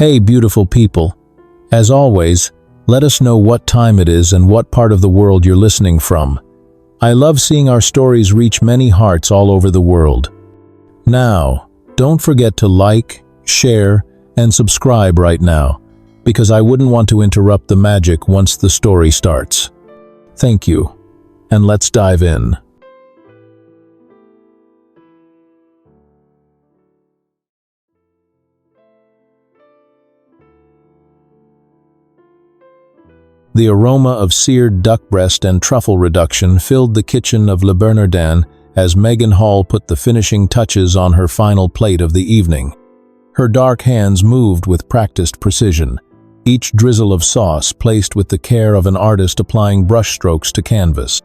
Hey, beautiful people. As always, let us know what time it is and what part of the world you're listening from. I love seeing our stories reach many hearts all over the world. Now, don't forget to like, share, and subscribe right now, because I wouldn't want to interrupt the magic once the story starts. Thank you, and let's dive in. The aroma of seared duck breast and truffle reduction filled the kitchen of Le Bernardin as Megan Hall put the finishing touches on her final plate of the evening. Her dark hands moved with practiced precision, each drizzle of sauce placed with the care of an artist applying brushstrokes to canvas.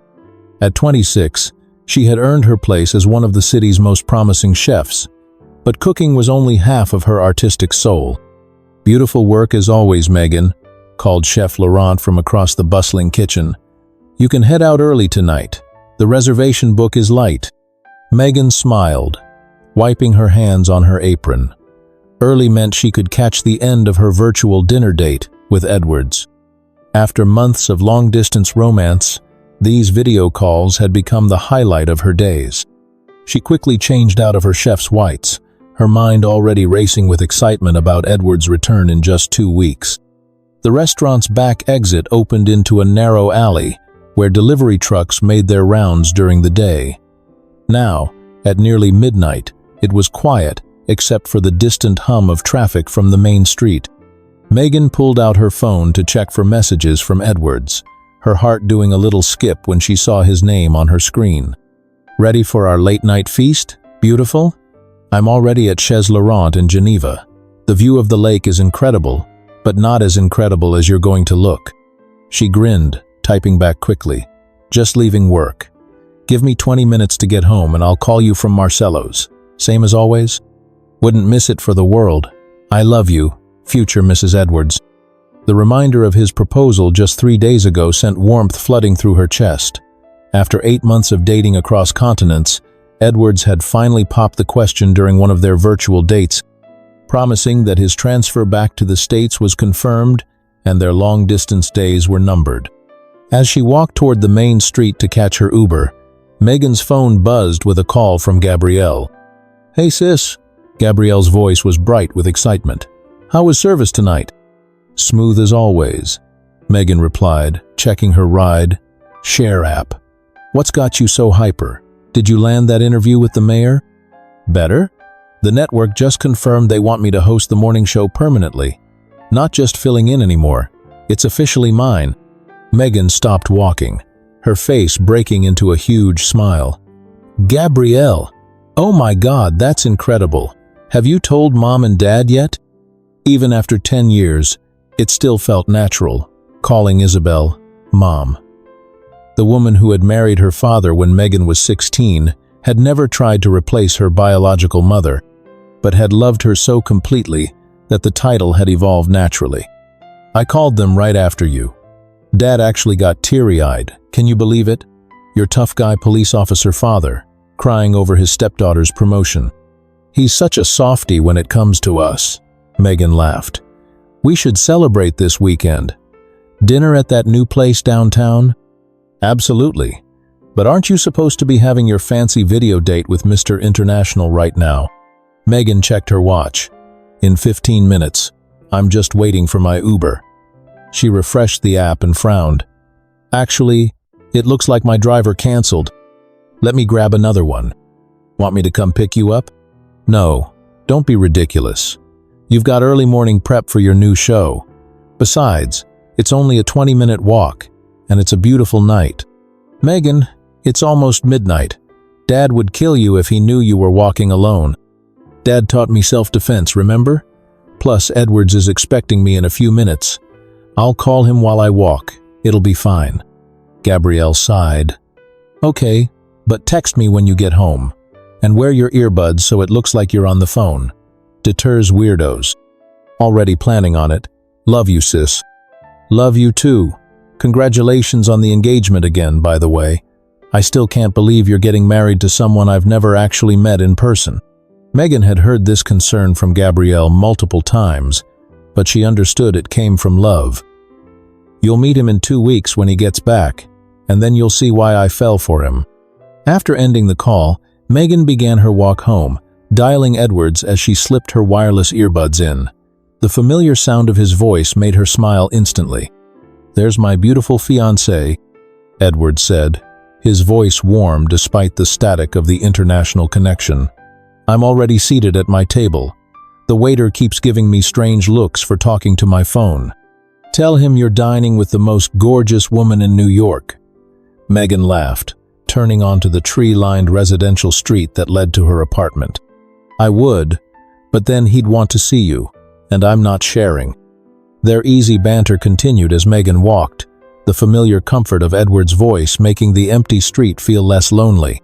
At 26, she had earned her place as one of the city's most promising chefs, but cooking was only half of her artistic soul. "Beautiful work as always, Megan," called Chef Laurent from across the bustling kitchen. "You can head out early tonight. The reservation book is light." Megan smiled, wiping her hands on her apron. Early meant she could catch the end of her virtual dinner date with Edwards. After months of long-distance romance, these video calls had become the highlight of her days. She quickly changed out of her chef's whites, her mind already racing with excitement about Edwards' return in just 2 weeks. The restaurant's back exit opened into a narrow alley where delivery trucks made their rounds during the day. Now, at nearly midnight, it was quiet except for the distant hum of traffic from the main street. Megan pulled out her phone to check for messages from Edwards, her heart doing a little skip when she saw his name on her screen. "Ready for our late-night feast, beautiful? I'm already at Chez Laurent in Geneva. The view of the lake is incredible, but not as incredible as you're going to look." She grinned, typing back quickly. "Just leaving work. Give me 20 minutes to get home and I'll call you from Marcello's. Same as always? Wouldn't miss it for the world. I love you, future Mrs. Edwards." The reminder of his proposal just 3 days ago sent warmth flooding through her chest. After 8 months of dating across continents, Edwards had finally popped the question during one of their virtual dates, promising that his transfer back to the States was confirmed and their long-distance days were numbered. As she walked toward the main street to catch her Uber, Megan's phone buzzed with a call from Gabrielle. "Hey sis," Gabrielle's voice was bright with excitement. "How was service tonight?" "Smooth as always," Megan replied, checking her ride share app. "What's got you so hyper? Did you land that interview with the mayor?" "Better? The network just confirmed they want me to host the morning show permanently. Not just filling in anymore. It's officially mine." Megan stopped walking, her face breaking into a huge smile. "Gabrielle, oh my God, that's incredible. Have you told Mom and Dad yet?" Even after 10 years, it still felt natural, calling Isabel Mom. The woman who had married her father when Megan was 16 had never tried to replace her biological mother, but had loved her so completely that the title had evolved naturally. "I called them right after you. Dad actually got teary-eyed. Can you believe it? Your tough guy police officer father, crying over his stepdaughter's promotion. He's such a softie when it comes to us." Megan laughed. "We should celebrate this weekend. Dinner at that new place downtown?" "Absolutely. But aren't you supposed to be having your fancy video date with Mr. International right now?" Megan checked her watch. "In 15 minutes. I'm just waiting for my Uber." She refreshed the app and frowned. "Actually, it looks like my driver canceled. Let me grab another one. Want me to come pick you up?" "No, don't be ridiculous. You've got early morning prep for your new show. Besides, it's only a 20-minute walk, and it's a beautiful night." "Megan, it's almost midnight. Dad would kill you if he knew you were walking alone. Dad taught me self-defense, remember? Plus, Edwards is expecting me in a few minutes. I'll call him while I walk. It'll be fine." Gabrielle sighed. "Okay, but text me when you get home. And wear your earbuds so it looks like you're on the phone. Deters weirdos." "Already planning on it. Love you, sis." "Love you too. Congratulations on the engagement again, by the way. I still can't believe you're getting married to someone I've never actually met in person." Megan had heard this concern from Gabrielle multiple times, but she understood it came from love. "You'll meet him in 2 weeks when he gets back, and then you'll see why I fell for him." After ending the call, Megan began her walk home, dialing Edwards as she slipped her wireless earbuds in. The familiar sound of his voice made her smile instantly. "There's my beautiful fiancé," Edwards said, his voice warm despite the static of the international connection. "I'm already seated at my table. The waiter keeps giving me strange looks for talking to my phone. Tell him you're dining with the most gorgeous woman in New York." Megan laughed, turning onto the tree-lined residential street that led to her apartment. "I would, but then he'd want to see you, and I'm not sharing." Their easy banter continued as Megan walked, the familiar comfort of Edward's voice making the empty street feel less lonely.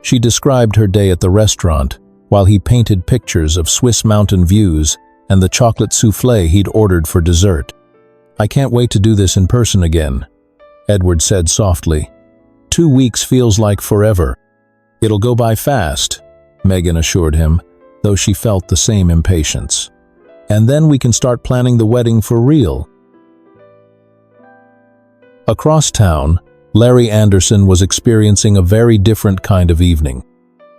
She described her day at the restaurant, while he painted pictures of Swiss mountain views and the chocolate soufflé he'd ordered for dessert. "I can't wait to do this in person again," Edward said softly. 2 weeks feels like forever." "It'll go by fast," Megan assured him, though she felt the same impatience. "And then we can start planning the wedding for real." Across town, Larry Anderson was experiencing a very different kind of evening.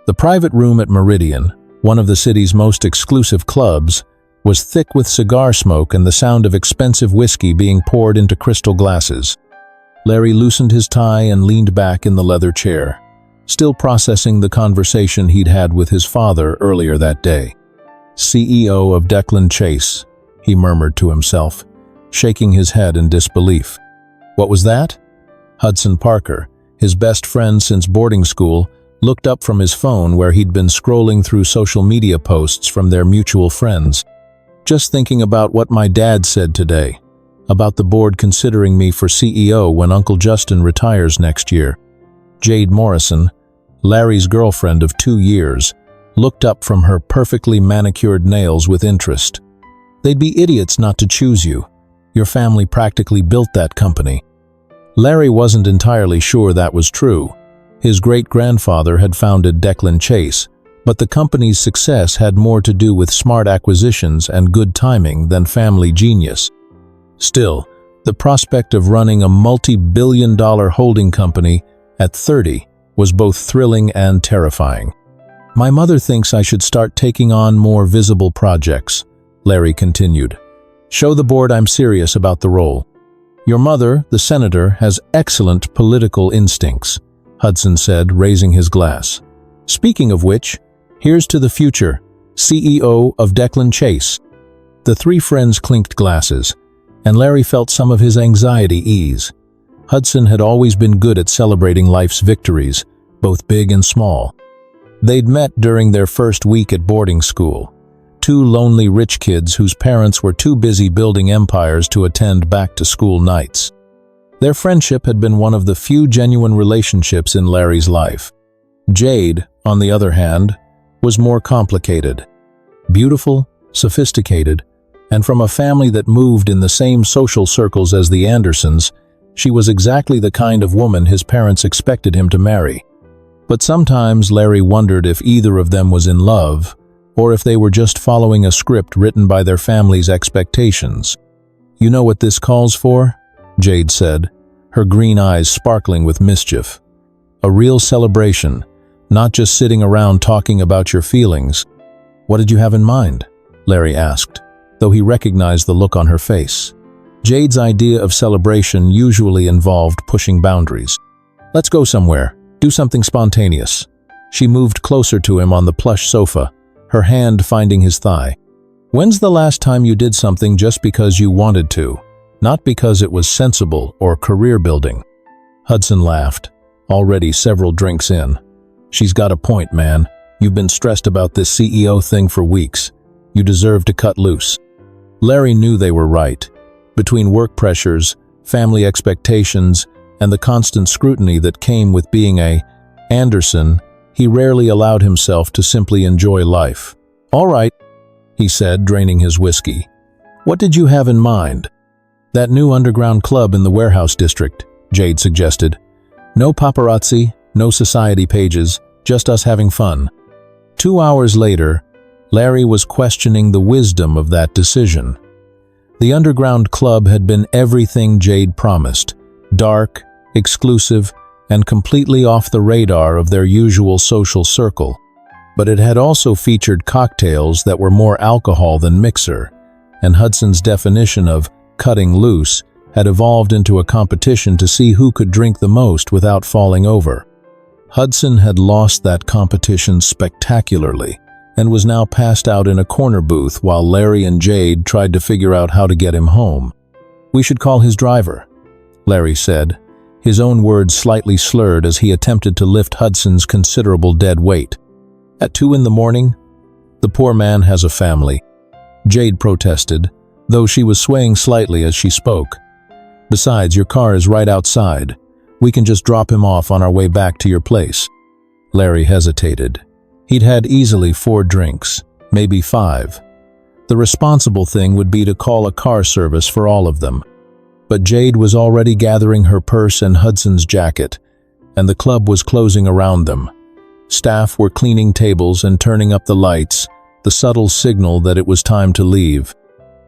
The private room at Meridian, one of the city's most exclusive clubs, was thick with cigar smoke and the sound of expensive whiskey being poured into crystal glasses. Larry loosened his tie and leaned back in the leather chair, still processing the conversation he'd had with his father earlier that day. "CEO of Declan Chase," he murmured to himself, shaking his head in disbelief. What was that? Hudson Parker, his best friend since boarding school, looked up from his phone where he'd been scrolling through social media posts from their mutual friends. "Just thinking about what my dad said today, about the board considering me for CEO when Uncle Justin retires next year." Jade Morrison, Larry's girlfriend of 2 years, looked up from her perfectly manicured nails with interest. "They'd be idiots not to choose you. Your family practically built that company." Larry wasn't entirely sure that was true. His great-grandfather had founded Declan Chase, but the company's success had more to do with smart acquisitions and good timing than family genius. Still, the prospect of running a multi-billion-dollar holding company at 30 was both thrilling and terrifying. "My mother thinks I should start taking on more visible projects," Larry continued. "Show the board I'm serious about the role." "Your mother, the senator, has excellent political instincts," Hudson said, raising his glass. "Speaking of which, here's to the future, CEO of Declan Chase." The three friends clinked glasses, and Larry felt some of his anxiety ease. Hudson had always been good at celebrating life's victories, both big and small. They'd met during their first week at boarding school, two lonely rich kids whose parents were too busy building empires to attend back-to-school nights. Their friendship had been one of the few genuine relationships in Larry's life. Jade, on the other hand, was more complicated. Beautiful, sophisticated, and from a family that moved in the same social circles as the Andersons, she was exactly the kind of woman his parents expected him to marry. But sometimes Larry wondered if either of them was in love, or if they were just following a script written by their family's expectations. "You know what this calls for?" Jade said, her green eyes sparkling with mischief. "A real celebration, not just sitting around talking about your feelings." "What did you have in mind?" Larry asked, though he recognized the look on her face. Jade's idea of celebration usually involved pushing boundaries. "Let's go somewhere. Do something spontaneous." She moved closer to him on the plush sofa, her hand finding his thigh. "When's the last time you did something just because you wanted to, not because it was sensible or career-building?" Hudson laughed, already several drinks in. "She's got a point, man. You've been stressed about this CEO thing for weeks. You deserve to cut loose." Larry knew they were right. Between work pressures, family expectations, and the constant scrutiny that came with being a Anderson, he rarely allowed himself to simply enjoy life. "All right," he said, draining his whiskey. "What did you have in mind?" "That new underground club in the warehouse district," Jade suggested. "No paparazzi, no society pages, just us having fun." 2 hours later, Larry was questioning the wisdom of that decision. The underground club had been everything Jade promised: dark, exclusive, and completely off the radar of their usual social circle. But it had also featured cocktails that were more alcohol than mixer, and Hudson's definition of cutting loose had evolved into a competition to see who could drink the most without falling over. Hudson had lost that competition spectacularly and was now passed out in a corner booth while Larry and Jade tried to figure out how to get him home. "We should call his driver," Larry said, his own words slightly slurred as he attempted to lift Hudson's considerable dead weight. "At 2 in the morning? The poor man has a family," Jade protested, though she was swaying slightly as she spoke. "Besides, your car is right outside. We can just drop him off on our way back to your place." Larry hesitated. He'd had easily 4 drinks, maybe 5. The responsible thing would be to call a car service for all of them. But Jade was already gathering her purse and Hudson's jacket, and the club was closing around them. Staff were cleaning tables and turning up the lights, the subtle signal that it was time to leave.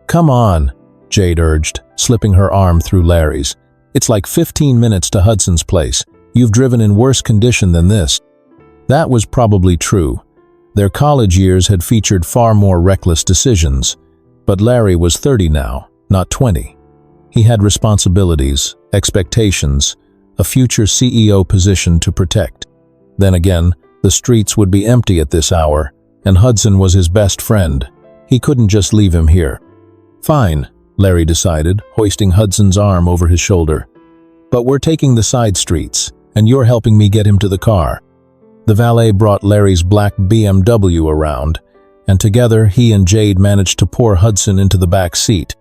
"Come on," Jade urged, slipping her arm through Larry's. "It's like 15 minutes to Hudson's place. You've driven in worse condition than this." That was probably true. Their college years had featured far more reckless decisions, but Larry was 30 now, not 20. He had responsibilities, expectations, a future CEO position to protect. Then again, the streets would be empty at this hour, and Hudson was his best friend. He couldn't just leave him here. "Fine," Larry decided, hoisting Hudson's arm over his shoulder. "But we're taking the side streets, and you're helping me get him to the car." The valet brought Larry's black BMW around, and together he and Jade managed to pour Hudson into the back seat.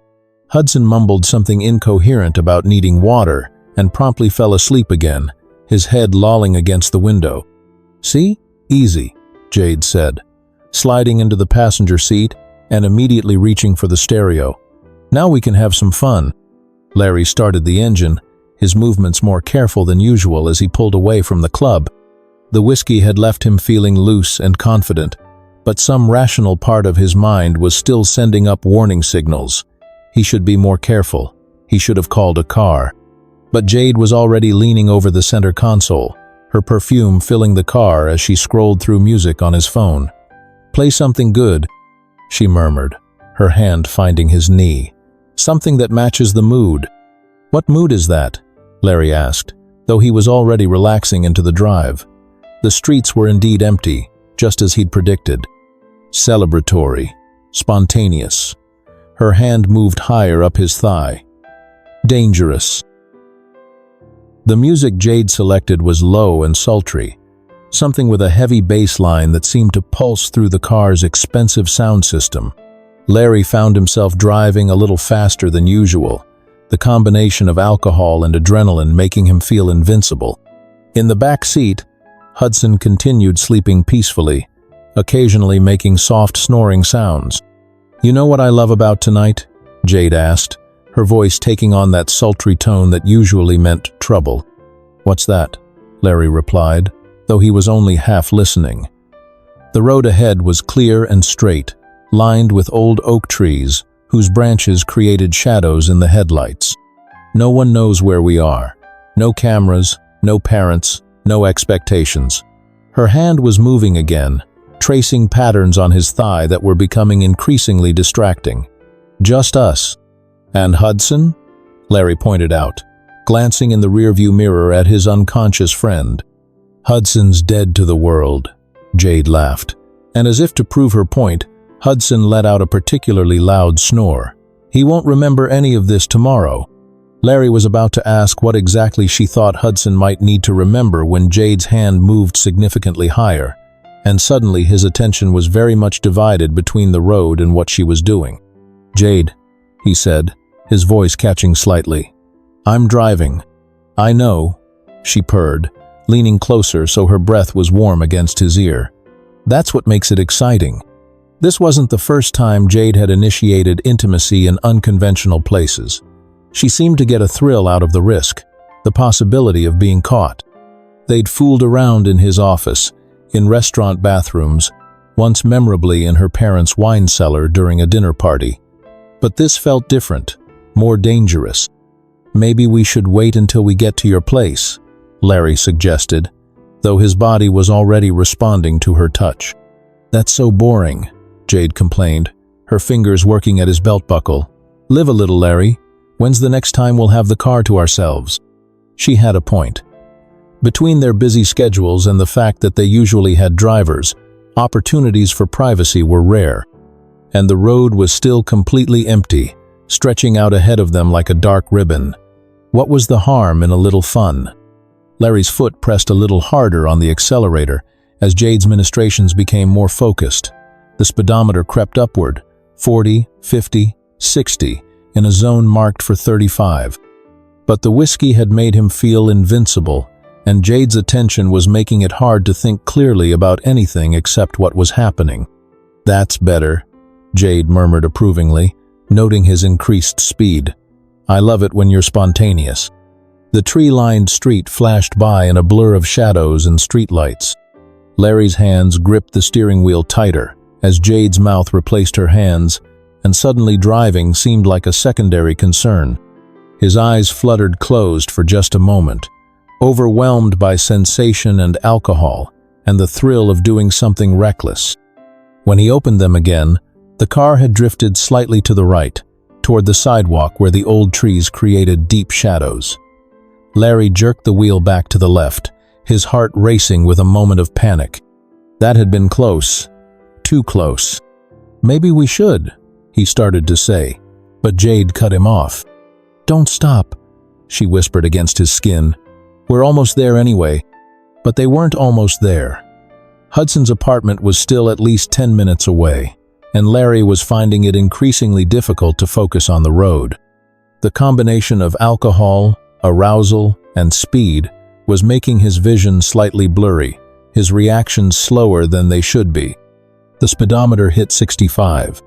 Hudson mumbled something incoherent about needing water and promptly fell asleep again, his head lolling against the window. "See? Easy," Jade said, sliding into the passenger seat and immediately reaching for the stereo. "Now we can have some fun." Larry started the engine, his movements more careful than usual as he pulled away from the club. The whiskey had left him feeling loose and confident, but some rational part of his mind was still sending up warning signals. He should be more careful. He should have called a car. But Jade was already leaning over the center console, her perfume filling the car as she scrolled through music on his phone. "Play something good," she murmured, her hand finding his knee. "Something that matches the mood." "What mood is that?" Larry asked, though he was already relaxing into the drive. The streets were indeed empty, just as he'd predicted. Celebratory, spontaneous. Her hand moved higher up his thigh. Dangerous. The music Jade selected was low and sultry, something with a heavy bass line that seemed to pulse through the car's expensive sound system. Larry found himself driving a little faster than usual, the combination of alcohol and adrenaline making him feel invincible. In the back seat, Hudson continued sleeping peacefully, occasionally making soft snoring sounds. "You know what I love about tonight?" Jade asked, her voice taking on that sultry tone that usually meant trouble. "What's that?" Larry replied, though he was only half listening. The road ahead was clear and straight, lined with old oak trees whose branches created shadows in the headlights. "No one knows where we are. No cameras, no parents, no expectations." Her hand was moving again, tracing patterns on his thigh that were becoming increasingly distracting. "Just us." "And Hudson?" Larry pointed out, glancing in the rearview mirror at his unconscious friend. "Hudson's dead to the world," Jade laughed, and as if to prove her point, Hudson let out a particularly loud snore. "He won't remember any of this tomorrow." Larry was about to ask what exactly she thought Hudson might need to remember when Jade's hand moved significantly higher, and suddenly his attention was very much divided between the road and what she was doing. "Jade," he said, his voice catching slightly. "I'm driving." "I know," she purred, leaning closer so her breath was warm against his ear. "That's what makes it exciting." This wasn't the first time Jade had initiated intimacy in unconventional places. She seemed to get a thrill out of the risk, the possibility of being caught. They'd fooled around in his office, in restaurant bathrooms, once memorably in her parents' wine cellar during a dinner party. But this felt different, more dangerous. "Maybe we should wait until we get to your place," Larry suggested, though his body was already responding to her touch. "That's so boring," Jade complained, her fingers working at his belt buckle. "Live a little, Larry. When's the next time we'll have the car to ourselves?" She had a point. Between their busy schedules and the fact that they usually had drivers, opportunities for privacy were rare. And the road was still completely empty, stretching out ahead of them like a dark ribbon. What was the harm in a little fun? Larry's foot pressed a little harder on the accelerator as Jade's ministrations became more focused. The speedometer crept upward, 40, 50, 60, in a zone marked for 35. But the whiskey had made him feel invincible, and Jade's attention was making it hard to think clearly about anything except what was happening. "That's better," Jade murmured approvingly, noting his increased speed. "I love it when you're spontaneous." The tree-lined street flashed by in a blur of shadows and streetlights. Larry's hands gripped the steering wheel tighter as Jade's mouth replaced her hands, and suddenly driving seemed like a secondary concern. His eyes fluttered closed for just a moment, overwhelmed by sensation and alcohol and the thrill of doing something reckless. When he opened them again, the car had drifted slightly to the right, toward the sidewalk where the old trees created deep shadows. Larry jerked the wheel back to the left, his heart racing with a moment of panic. That had been close, too close. "Maybe we should," he started to say, but Jade cut him off. "Don't stop," she whispered against his skin. "We're almost there anyway." But they weren't almost there. Hudson's apartment was still at least 10 minutes away, and Larry was finding it increasingly difficult to focus on the road. The combination of alcohol, arousal, and speed was making his vision slightly blurry, his reactions slower than they should be. The speedometer hit 65.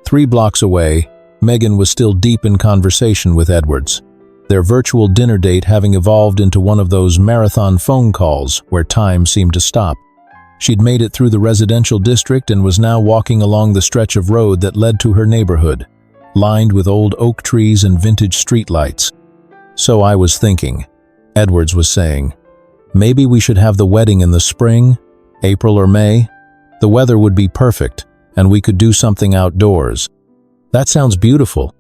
3 blocks away, Megan was still deep in conversation with Edwards, their virtual dinner date having evolved into one of those marathon phone calls where time seemed to stop. She'd made it through the residential district and was now walking along the stretch of road that led to her neighborhood, lined with old oak trees and vintage streetlights. "So I was thinking," Edwards was saying, "maybe we should have the wedding in the spring, April or May. The weather would be perfect, and we could do something outdoors." "That sounds beautiful,"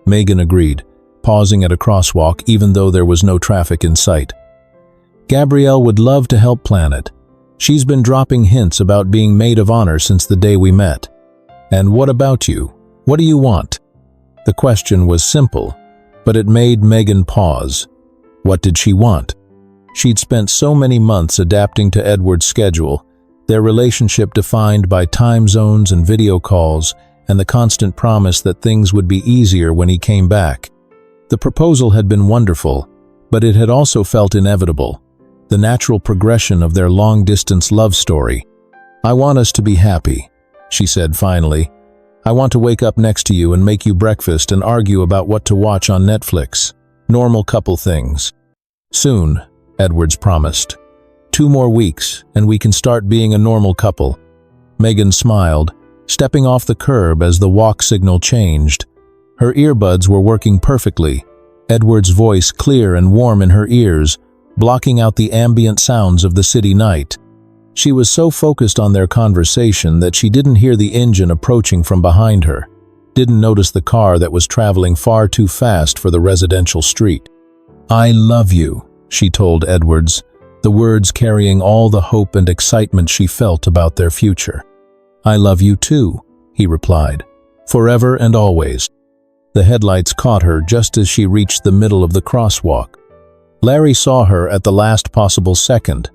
Megan agreed, pausing at a crosswalk even though there was no traffic in sight. "Gabrielle would love to help plan it. She's been dropping hints about being maid of honor since the day we met." "And what about you? What do you want?" The question was simple, but it made Megan pause. What did she want? She'd spent so many months adapting to Edward's schedule, their relationship defined by time zones and video calls, and the constant promise that things would be easier when he came back. The proposal had been wonderful, but it had also felt inevitable, the natural progression of their long-distance love story. "I want us to be happy," she said finally. "I want to wake up next to you and make you breakfast and argue about what to watch on Netflix. Normal couple things." "Soon," Edwards promised. 2 more weeks, and we can start being a normal couple." Megan smiled, stepping off the curb as the walk signal changed. Her earbuds were working perfectly, Edward's voice clear and warm in her ears, blocking out the ambient sounds of the city night. She was so focused on their conversation that she didn't hear the engine approaching from behind her, didn't notice the car that was traveling far too fast for the residential street. "I love you," she told Edwards, the words carrying all the hope and excitement she felt about their future. "I love you too," he replied, "forever and always." The headlights caught her just as she reached the middle of the crosswalk. Larry saw her at the last possible second,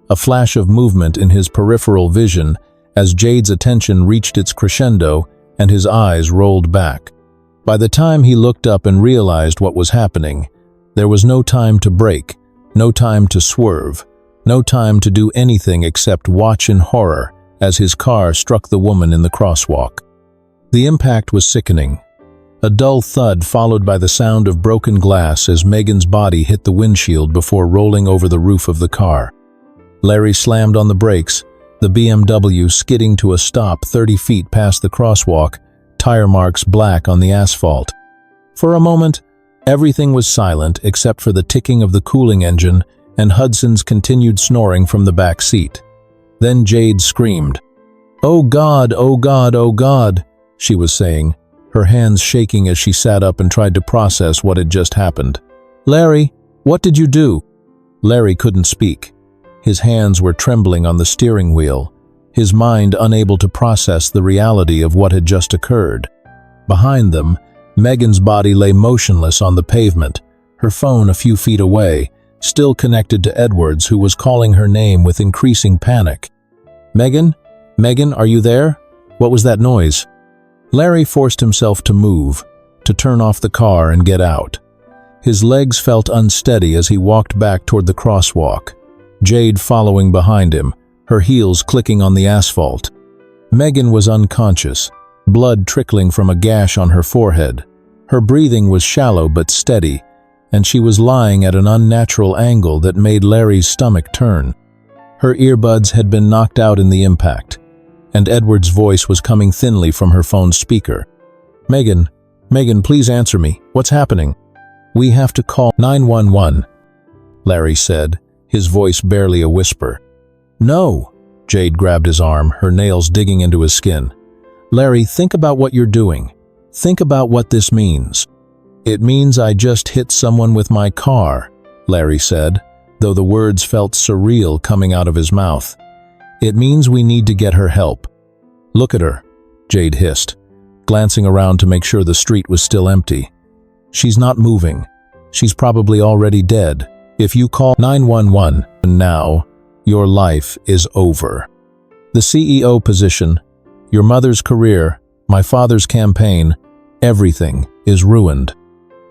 a flash of movement in his peripheral vision as Jade's attention reached its crescendo and his eyes rolled back. By the time he looked up and realized what was happening, there was no time to brake, no time to swerve, no time to do anything except watch in horror as his car struck the woman in the crosswalk. The impact was sickening. A dull thud followed by the sound of broken glass as Megan's body hit the windshield before rolling over the roof of the car. Larry slammed on the brakes, the BMW skidding to a stop 30 feet past the crosswalk, tire marks black on the asphalt. For a moment, everything was silent except for the ticking of the cooling engine and Hudson's continued snoring from the back seat. Then Jade screamed. "Oh God, oh God, oh God," she was saying, her hands shaking as she sat up and tried to process what had just happened. "Larry, what did you do?" Larry couldn't speak. His hands were trembling on the steering wheel, his mind unable to process the reality of what had just occurred. Behind them, Megan's body lay motionless on the pavement, her phone a few feet away, still connected to Edwards, who was calling her name with increasing panic. "Megan? Megan, are you there? What was that noise?" Larry forced himself to move, to turn off the car and get out. His legs felt unsteady as he walked back toward the crosswalk, Jade following behind him, her heels clicking on the asphalt. Megan was unconscious, blood trickling from a gash on her forehead. Her breathing was shallow but steady, and she was lying at an unnatural angle that made Larry's stomach turn. Her earbuds had been knocked out in the impact, and Edward's voice was coming thinly from her phone's speaker. "Megan, Megan, please answer me. What's happening?" "We have to call 911, Larry said, his voice barely a whisper. "No," Jade grabbed his arm, her nails digging into his skin. "Larry, think about what you're doing. Think about what this means." "It means I just hit someone with my car," Larry said, though the words felt surreal coming out of his mouth. "It means we need to get her help." "Look at her," Jade hissed, glancing around to make sure the street was still empty. "She's not moving. She's probably already dead. If you call 911 now, your life is over. The CEO position, your mother's career, my father's campaign, everything is ruined."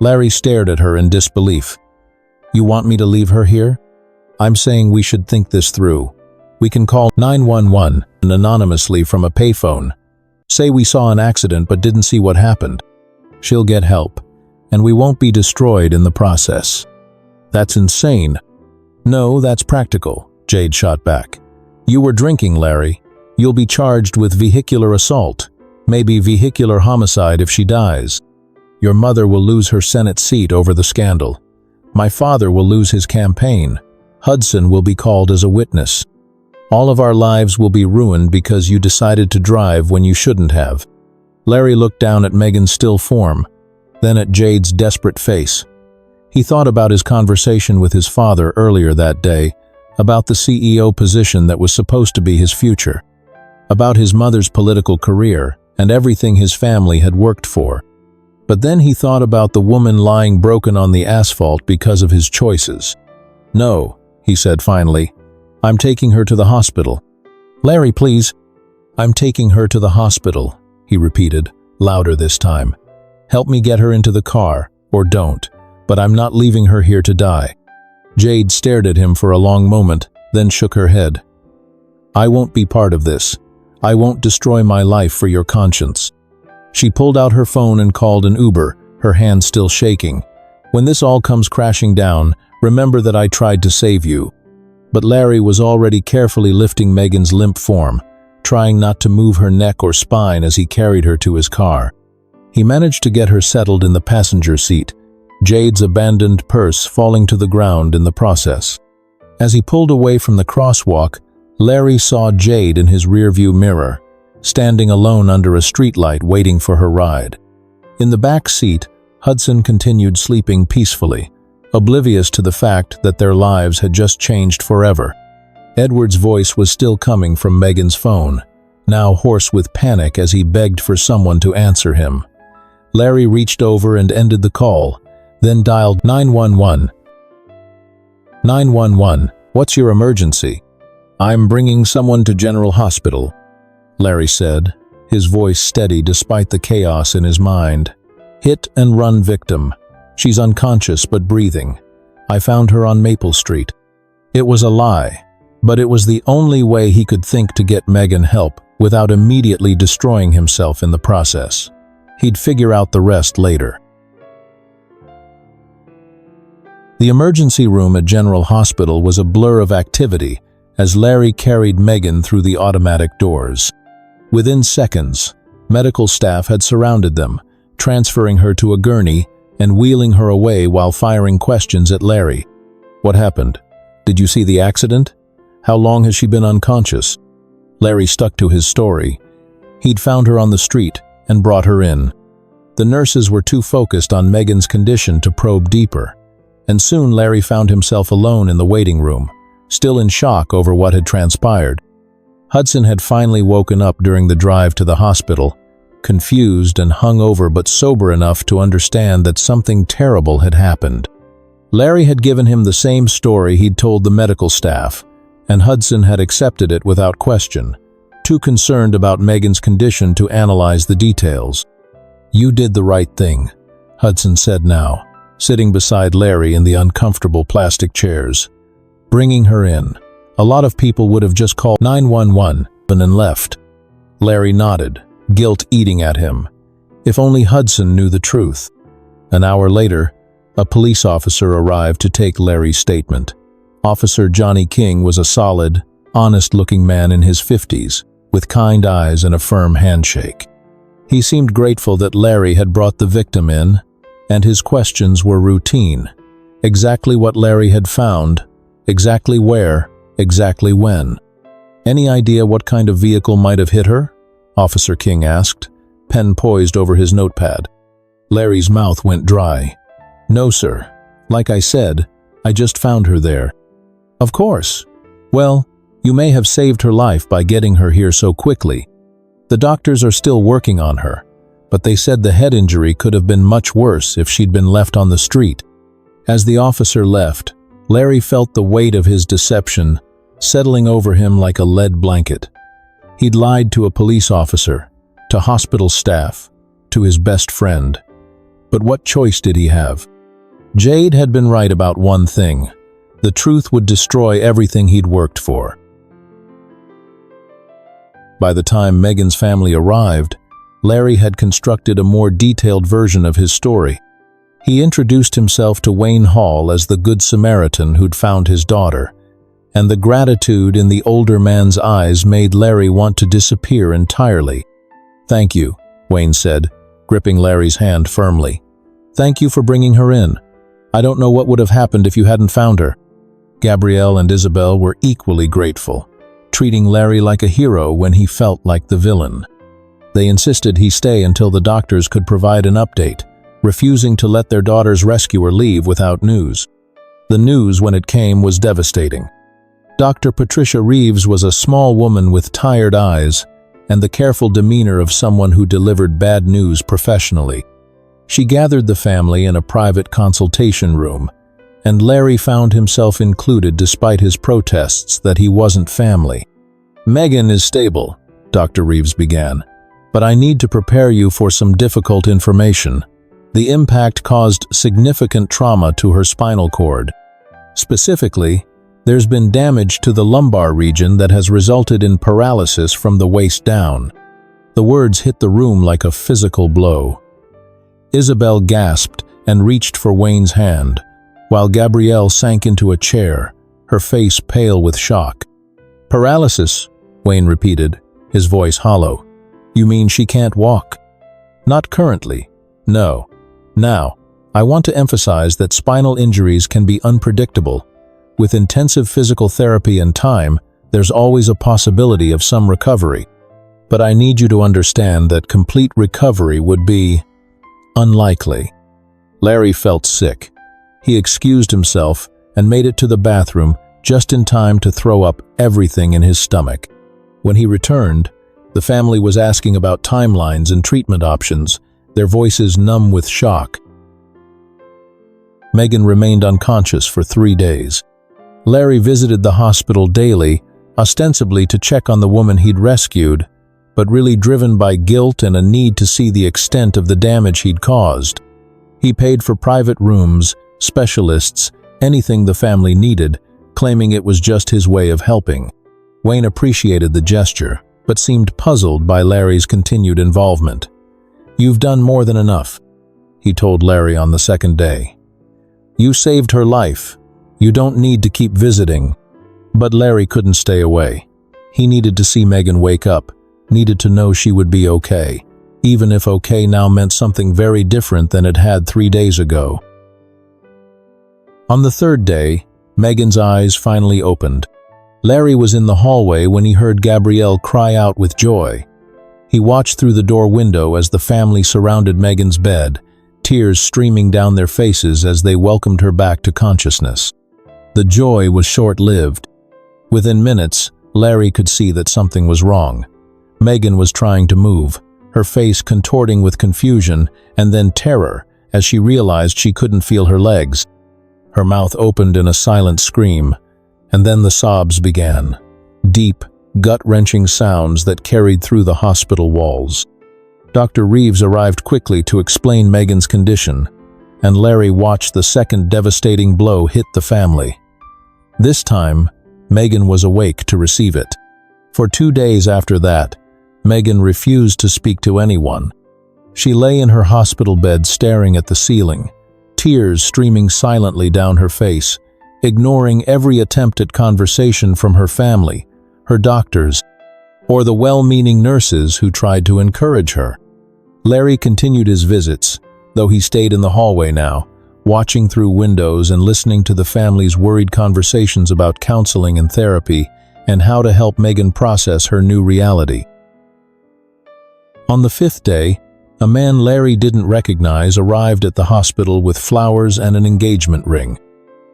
Larry stared at her in disbelief. "You want me to leave her here? I'm saying we should think this through. We can call 911 anonymously from a payphone. Say we saw an accident but didn't see what happened. She'll get help, and we won't be destroyed in the process." "That's insane." "No, that's practical," Jade shot back. "You were drinking, Larry. You'll be charged with vehicular assault, maybe vehicular homicide if she dies. Your mother will lose her Senate seat over the scandal. My father will lose his campaign. Hudson will be called as a witness. All of our lives will be ruined because you decided to drive when you shouldn't have." Larry looked down at Megan's still form, then at Jade's desperate face. He thought about his conversation with his father earlier that day, about the CEO position that was supposed to be his future, about his mother's political career and everything his family had worked for. But then he thought about the woman lying broken on the asphalt because of his choices. "No," he said finally. "I'm taking her to the hospital." "Larry, please." "I'm taking her to the hospital," he repeated, louder this time. "Help me get her into the car, or don't, but I'm not leaving her here to die." Jade stared at him for a long moment, then shook her head. "I won't be part of this. I won't destroy my life for your conscience." She pulled out her phone and called an Uber, her hand still shaking. "When this all comes crashing down, remember that I tried to save you." But Larry was already carefully lifting Megan's limp form, trying not to move her neck or spine as he carried her to his car. He managed to get her settled in the passenger seat, Jade's abandoned purse falling to the ground in the process. As he pulled away from the crosswalk, Larry saw Jade in his rearview mirror, standing alone under a streetlight waiting for her ride. In the back seat, Hudson continued sleeping peacefully, oblivious to the fact that their lives had just changed forever. Edward's voice was still coming from Megan's phone, now hoarse with panic as he begged for someone to answer him. Larry reached over and ended the call, then dialed 911. 911, what's your emergency? I'm bringing someone to General Hospital, Larry said, his voice steady despite the chaos in his mind. Hit and run victim. She's unconscious but breathing. I found her on Maple Street. It was a lie, but it was the only way he could think to get Megan help without immediately destroying himself in the process. He'd figure out the rest later. The emergency room at General Hospital was a blur of activity as Larry carried Megan through the automatic doors. Within seconds, Medical staff had surrounded them, transferring her to a gurney and wheeling her away while firing questions at Larry. What happened? Did you see the accident? How long has she been unconscious? Larry stuck to his story. He'd found her on the street and brought her in. The nurses were too focused on Megan's condition to probe deeper, and soon Larry found himself alone in the waiting room, still in shock over what had transpired. Hudson had finally woken up during the drive to the hospital, confused and hungover but sober enough to understand that something terrible had happened. Larry had given him the same story he'd told the medical staff, and Hudson had accepted it without question, too concerned about Megan's condition to analyze the details. "You did the right thing," Hudson said now, sitting beside Larry in the uncomfortable plastic chairs. "Bringing her in. A lot of people would have just called 911 and left." Larry nodded, guilt eating at him. If only Hudson knew the truth. An hour later, a police officer arrived to take Larry's statement. Officer Johnny King was a solid, honest-looking man in his 50s, with kind eyes and a firm handshake. He seemed grateful that Larry had brought the victim in, and his questions were routine. Exactly what Larry had found, exactly where, exactly when. "Any idea what kind of vehicle might have hit her?" Officer King asked, pen poised over his notepad. Larry's mouth went dry. "No, sir. Like I said, I just found her there." "Of course. Well, you may have saved her life by getting her here so quickly. The doctors are still working on her, but they said the head injury could have been much worse if she'd been left on the street." As the officer left, Larry felt the weight of his deception settling over him like a lead blanket. He'd lied to a police officer, to hospital staff, to his best friend. But what choice did he have? Jade had been right about one thing. The truth would destroy everything he'd worked for. By the time Megan's family arrived, Larry had constructed a more detailed version of his story. He introduced himself to Wayne Hall as the Good Samaritan who'd found his daughter, and the gratitude in the older man's eyes made Larry want to disappear entirely. "Thank you," Wayne said, gripping Larry's hand firmly. "Thank you for bringing her in. I don't know what would have happened if you hadn't found her." Gabrielle and Isabel were equally grateful, treating Larry like a hero when he felt like the villain. They insisted he stay until the doctors could provide an update, refusing to let their daughter's rescuer leave without news. The news, when it came, was devastating. Dr. Patricia Reeves was a small woman with tired eyes and the careful demeanor of someone who delivered bad news professionally. She gathered the family in a private consultation room, and Larry found himself included despite his protests that he wasn't family. "Megan is stable," Dr. Reeves began, "but I need to prepare you for some difficult information. The impact caused significant trauma to her spinal cord. Specifically, there's been damage to the lumbar region that has resulted in paralysis from the waist down." The words hit the room like a physical blow. Isabel gasped and reached for Wayne's hand, while Gabrielle sank into a chair, her face pale with shock. "Paralysis," Wayne repeated, his voice hollow. "You mean she can't walk?" "Not currently, no. Now, I want to emphasize that spinal injuries can be unpredictable. With intensive physical therapy and time, there's always a possibility of some recovery. But I need you to understand that complete recovery would be unlikely." Larry felt sick. He excused himself and made it to the bathroom just in time to throw up everything in his stomach. When he returned, the family was asking about timelines and treatment options, their voices numb with shock. Megan remained unconscious for 3 days. Larry visited the hospital daily, ostensibly to check on the woman he'd rescued, but really driven by guilt and a need to see the extent of the damage he'd caused. He paid for private rooms, specialists, anything the family needed, claiming it was just his way of helping. Wayne appreciated the gesture, but seemed puzzled by Larry's continued involvement. "You've done more than enough," he told Larry on the second day. "You saved her life. You don't need to keep visiting." But Larry couldn't stay away. He needed to see Megan wake up, needed to know she would be okay. even if okay now meant something very different than it had 3 days ago. On the third day, Megan's eyes finally opened. Larry was in the hallway when he heard Gabrielle cry out with joy. He watched through the door window as the family surrounded Megan's bed, tears streaming down their faces as they welcomed her back to consciousness. The joy was short-lived. Within minutes, Larry could see that something was wrong. Megan was trying to move, her face contorting with confusion and then terror as she realized she couldn't feel her legs. Her mouth opened in a silent scream, and then the sobs began. Deep, gut-wrenching sounds that carried through the hospital walls. Dr. Reeves arrived quickly to explain Megan's condition, and Larry watched the second devastating blow hit the family. This time, Megan was awake to receive it. For 2 days after that, Megan refused to speak to anyone. She lay in her hospital bed staring at the ceiling, tears streaming silently down her face, ignoring every attempt at conversation from her family, her doctors, or the well-meaning nurses who tried to encourage her. Larry continued his visits, though he stayed in the hallway now, watching through windows and listening to the family's worried conversations about counseling and therapy and how to help Megan process her new reality. On the 5th day, a man Larry didn't recognize arrived at the hospital with flowers and an engagement ring.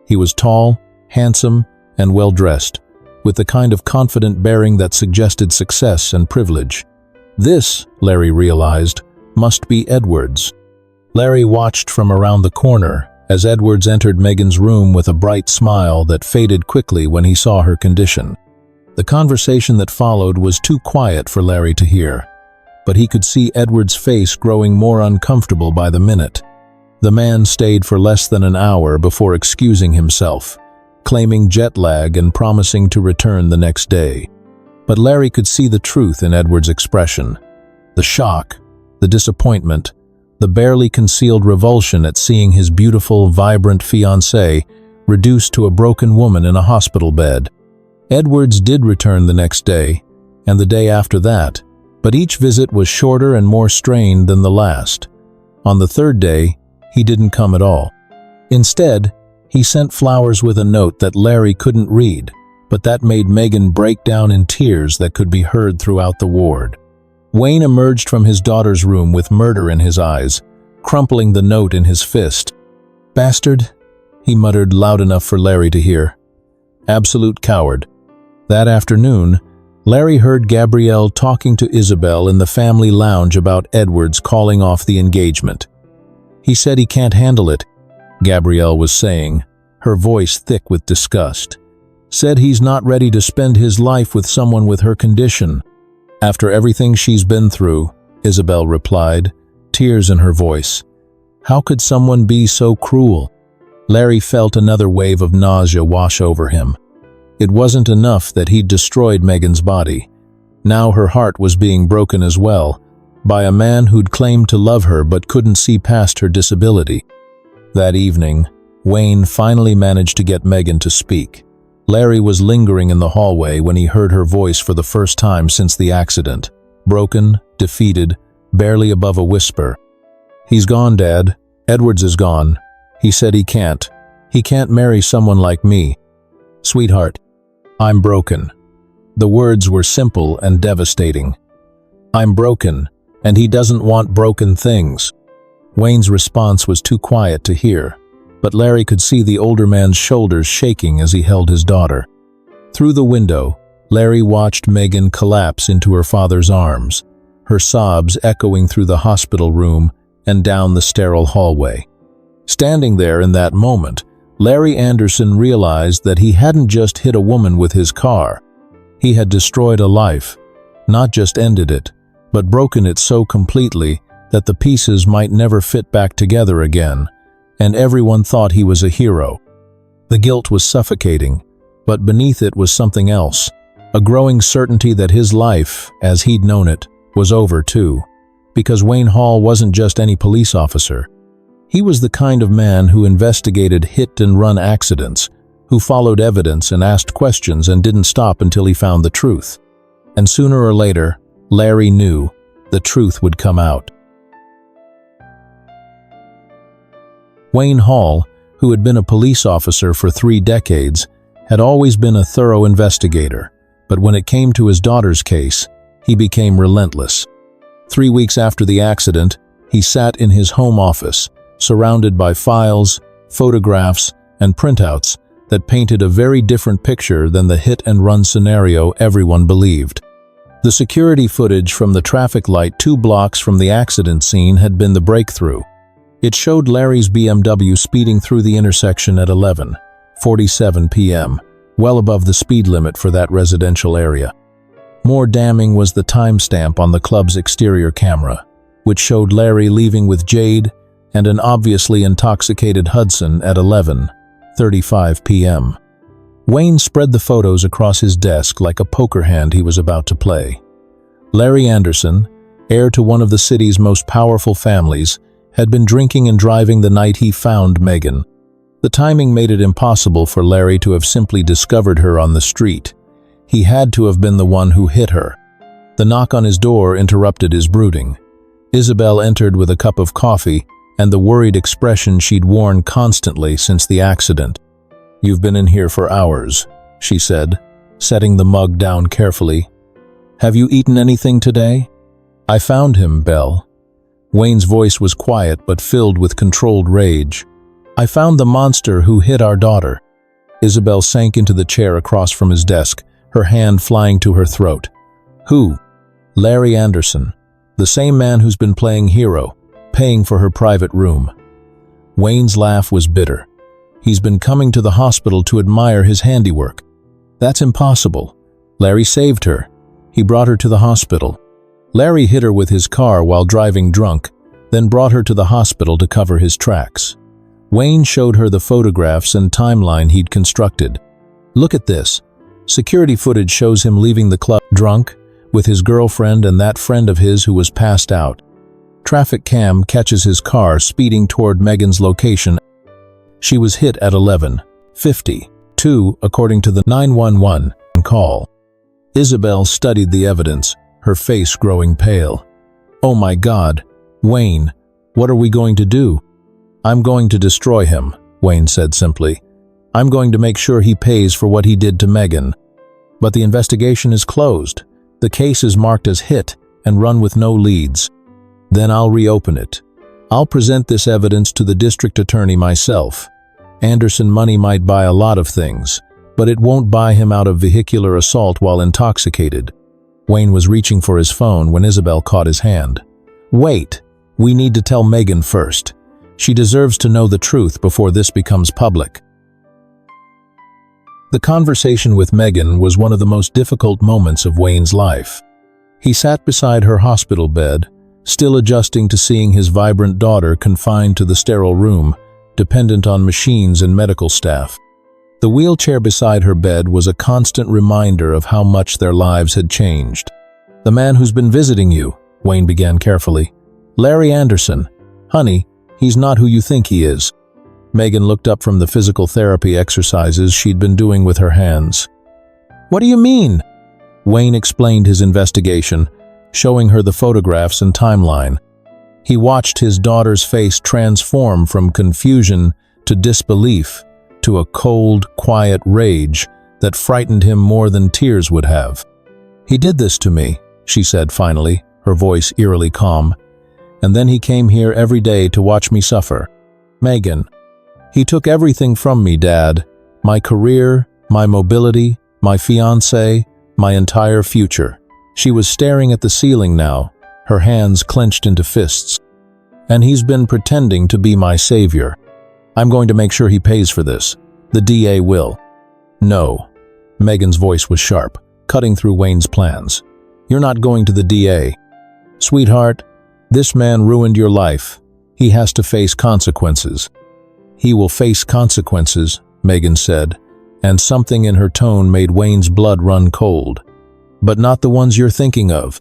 He was tall, handsome, and well-dressed, with the kind of confident bearing that suggested success and privilege. This, Larry realized, must be Edwards. Larry watched from around the corner as Edwards entered Megan's room with a bright smile that faded quickly when he saw her condition. The conversation that followed was too quiet for Larry to hear, but he could see Edwards' face growing more uncomfortable by the minute. The man stayed for less than an hour before excusing himself, claiming jet lag and promising to return the next day. But Larry could see the truth in Edwards' expression. The shock, the disappointment, the barely concealed revulsion at seeing his beautiful, vibrant fiancée reduced to a broken woman in a hospital bed. Edwards did return the next day, and the day after that, but each visit was shorter and more strained than the last. On the third day, he didn't come at all. Instead, he sent flowers with a note that Larry couldn't read, but that made Megan break down in tears that could be heard throughout the ward. Wayne emerged from his daughter's room with murder in his eyes, crumpling the note in his fist. "Bastard," he muttered loud enough for Larry to hear. Absolute coward. That afternoon, Larry heard Gabrielle talking to Isabel in the family lounge about Edwards calling off the engagement. "He said he can't handle it," Gabrielle was saying, her voice thick with disgust. "Said he's not ready to spend his life with someone with her condition." "After everything she's been through," Isabel replied, tears in her voice. How could someone be so cruel? Larry felt another wave of nausea wash over him. It wasn't enough that he'd destroyed Megan's body. Now her heart was being broken as well, by a man who'd claimed to love her but couldn't see past her disability. That evening, Wayne finally managed to get Megan to speak. Larry was lingering in the hallway when he heard her voice for the first time since the accident. Broken, defeated, barely above a whisper. "He's gone, Dad. Edwards is gone. He said he can't. He can't marry someone like me. Sweetheart, I'm broken." The words were simple and devastating. "I'm broken, and he doesn't want broken things." Wayne's response was too quiet to hear, but Larry could see the older man's shoulders shaking as he held his daughter. Through the window, Larry watched Megan collapse into her father's arms, her sobs echoing through the hospital room and down the sterile hallway. Standing there in that moment, Larry Anderson realized that he hadn't just hit a woman with his car. He had destroyed a life, not just ended it, but broken it so completely that the pieces might never fit back together again, and everyone thought he was a hero. The guilt was suffocating, but beneath it was something else, a growing certainty that his life, as he'd known it, was over too, because Wayne Hall wasn't just any police officer. He was the kind of man who investigated hit-and-run accidents, who followed evidence and asked questions and didn't stop until he found the truth. And sooner or later, Larry knew, the truth would come out. Wayne Hall, who had been a police officer for 3 decades, had always been a thorough investigator, but when it came to his daughter's case, he became relentless. 3 weeks after the accident, he sat in his home office, surrounded by files, photographs, and printouts that painted a very different picture than the hit-and-run scenario everyone believed. The security footage from the traffic light 2 blocks from the accident scene had been the breakthrough. It showed Larry's BMW speeding through the intersection at 11:47 p.m., well above the speed limit for that residential area. More damning was the timestamp on the club's exterior camera, which showed Larry leaving with Jade and an obviously intoxicated Hudson at 11:35 p.m. Wayne spread the photos across his desk like a poker hand he was about to play. Larry Anderson, heir to one of the city's most powerful families, had been drinking and driving the night he found Megan. The timing made it impossible for Larry to have simply discovered her on the street. He had to have been the one who hit her. The knock on his door interrupted his brooding. Isabel entered with a cup of coffee and the worried expression she'd worn constantly since the accident. "You've been in here for hours," she said, setting the mug down carefully. "Have you eaten anything today?" "I found him, Belle." Wayne's voice was quiet but filled with controlled rage. "I found the monster who hit our daughter." Isabel sank into the chair across from his desk, her hand flying to her throat. "Who?" "Larry Anderson, the same man who's been playing hero, paying for her private room." Wayne's laugh was bitter. "He's been coming to the hospital to admire his handiwork." "That's impossible. Larry saved her. He brought her to the hospital. Larry hit her with his car while driving drunk, then brought her to the hospital to cover his tracks." Wayne showed her the photographs and timeline he'd constructed. "Look at this. Security footage shows him leaving the club drunk, with his girlfriend and that friend of his who was passed out. Traffic cam catches his car speeding toward Megan's location. She was hit at 11:52, according to the 911 call." Isabel studied the evidence, her face growing pale. "Oh my God, Wayne, what are we going to do?" "I'm going to destroy him," Wayne said simply. "I'm going to make sure he pays for what he did to Megan." "But the investigation is closed. The case is marked as hit and run with no leads." "Then I'll reopen it. I'll present this evidence to the district attorney myself. Anderson money might buy a lot of things, but it won't buy him out of vehicular assault while intoxicated." Wayne was reaching for his phone when Isabel caught his hand. "Wait, we need to tell Megan first. She deserves to know the truth before this becomes public." The conversation with Megan was one of the most difficult moments of Wayne's life. He sat beside her hospital bed, still adjusting to seeing his vibrant daughter confined to the sterile room, dependent on machines and medical staff. The wheelchair beside her bed was a constant reminder of how much their lives had changed. "The man who's been visiting you," Wayne began carefully. "Larry Anderson. Honey, he's not who you think he is." Megan looked up from the physical therapy exercises she'd been doing with her hands. "What do you mean?" Wayne explained his investigation, showing her the photographs and timeline. He watched his daughter's face transform from confusion to disbelief to a cold, quiet rage that frightened him more than tears would have. "He did this to me," she said finally, her voice eerily calm. "And then he came here every day to watch me suffer. Megan, he took everything from me, Dad. My career, my mobility, my fiancé, my entire future." She was staring at the ceiling now, her hands clenched into fists. "And he's been pretending to be my savior. I'm going to make sure he pays for this. The DA will." "No." Megan's voice was sharp, cutting through Wayne's plans. "You're not going to the DA. Sweetheart, this man ruined your life. He has to face consequences." "He will face consequences," Megan said, and something in her tone made Wayne's blood run cold. "But not the ones you're thinking of."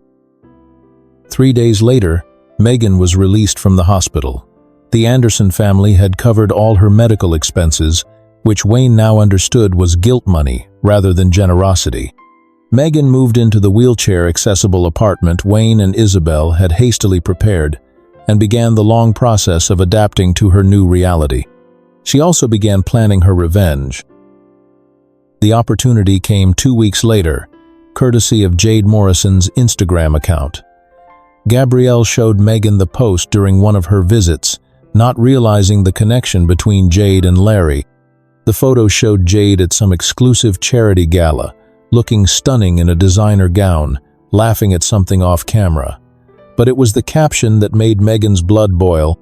3 days later, Megan was released from the hospital. The Anderson family had covered all her medical expenses, which Wayne now understood was guilt money rather than generosity. Megan moved into the wheelchair-accessible apartment Wayne and Isabel had hastily prepared and began the long process of adapting to her new reality. She also began planning her revenge. The opportunity came 2 weeks later, courtesy of Jade Morrison's Instagram account. Gabrielle showed Megan the post during one of her visits, not realizing the connection between Jade and Larry. The photo showed Jade at some exclusive charity gala, looking stunning in a designer gown, laughing at something off camera. But it was the caption that made Megan's blood boil.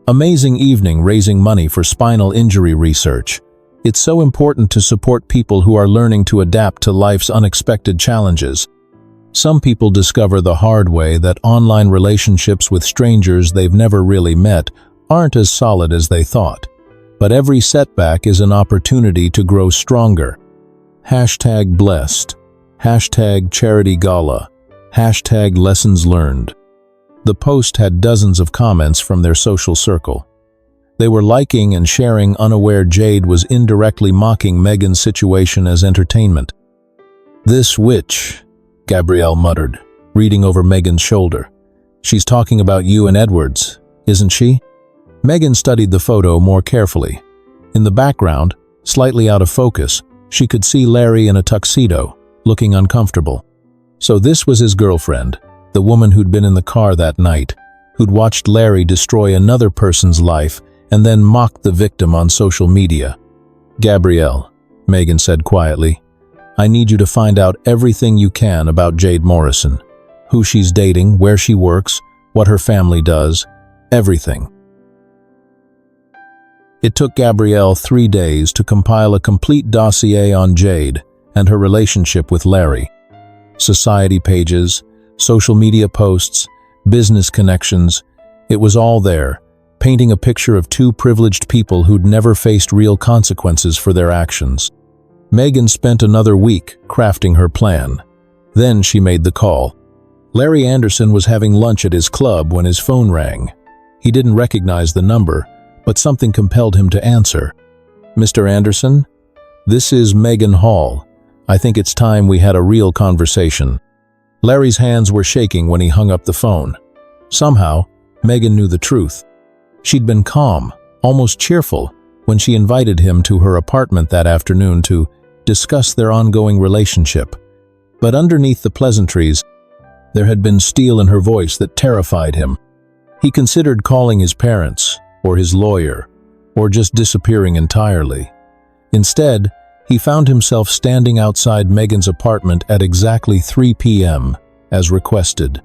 Amazing evening raising money for spinal injury research. It's so important to support people who are learning to adapt to life's unexpected challenges. Some people discover the hard way that online relationships with strangers they've never really met aren't as solid as they thought. But every setback is an opportunity to grow stronger. #blessed, #charity gala, #lessons learned. The post had dozens of comments from their social circle. They were liking and sharing, unaware Jade was indirectly mocking Megan's situation as entertainment. "This witch," Gabrielle muttered, reading over Megan's shoulder. "She's talking about you and Edwards, isn't she?" Megan studied the photo more carefully. In the background, slightly out of focus, she could see Larry in a tuxedo, looking uncomfortable. So this was his girlfriend, the woman who'd been in the car that night, who'd watched Larry destroy another person's life and then mocked the victim on social media. "Gabrielle," Megan said quietly, "I need you to find out everything you can about Jade Morrison. Who she's dating, where she works, what her family does, everything." It took Gabrielle 3 days to compile a complete dossier on Jade and her relationship with Larry. Society pages, social media posts, business connections, it was all there, painting a picture of two privileged people who'd never faced real consequences for their actions. Megan spent another week crafting her plan. Then she made the call. Larry Anderson was having lunch at his club when his phone rang. He didn't recognize the number, but something compelled him to answer. "Mr. Anderson? This is Megan Hall. I think it's time we had a real conversation." Larry's hands were shaking when he hung up the phone. Somehow, Megan knew the truth. She'd been calm, almost cheerful, when she invited him to her apartment that afternoon to discuss their ongoing relationship. But underneath the pleasantries, there had been steel in her voice that terrified him. He considered calling his parents, or his lawyer, or just disappearing entirely. Instead, he found himself standing outside Megan's apartment at exactly 3 p.m., as requested.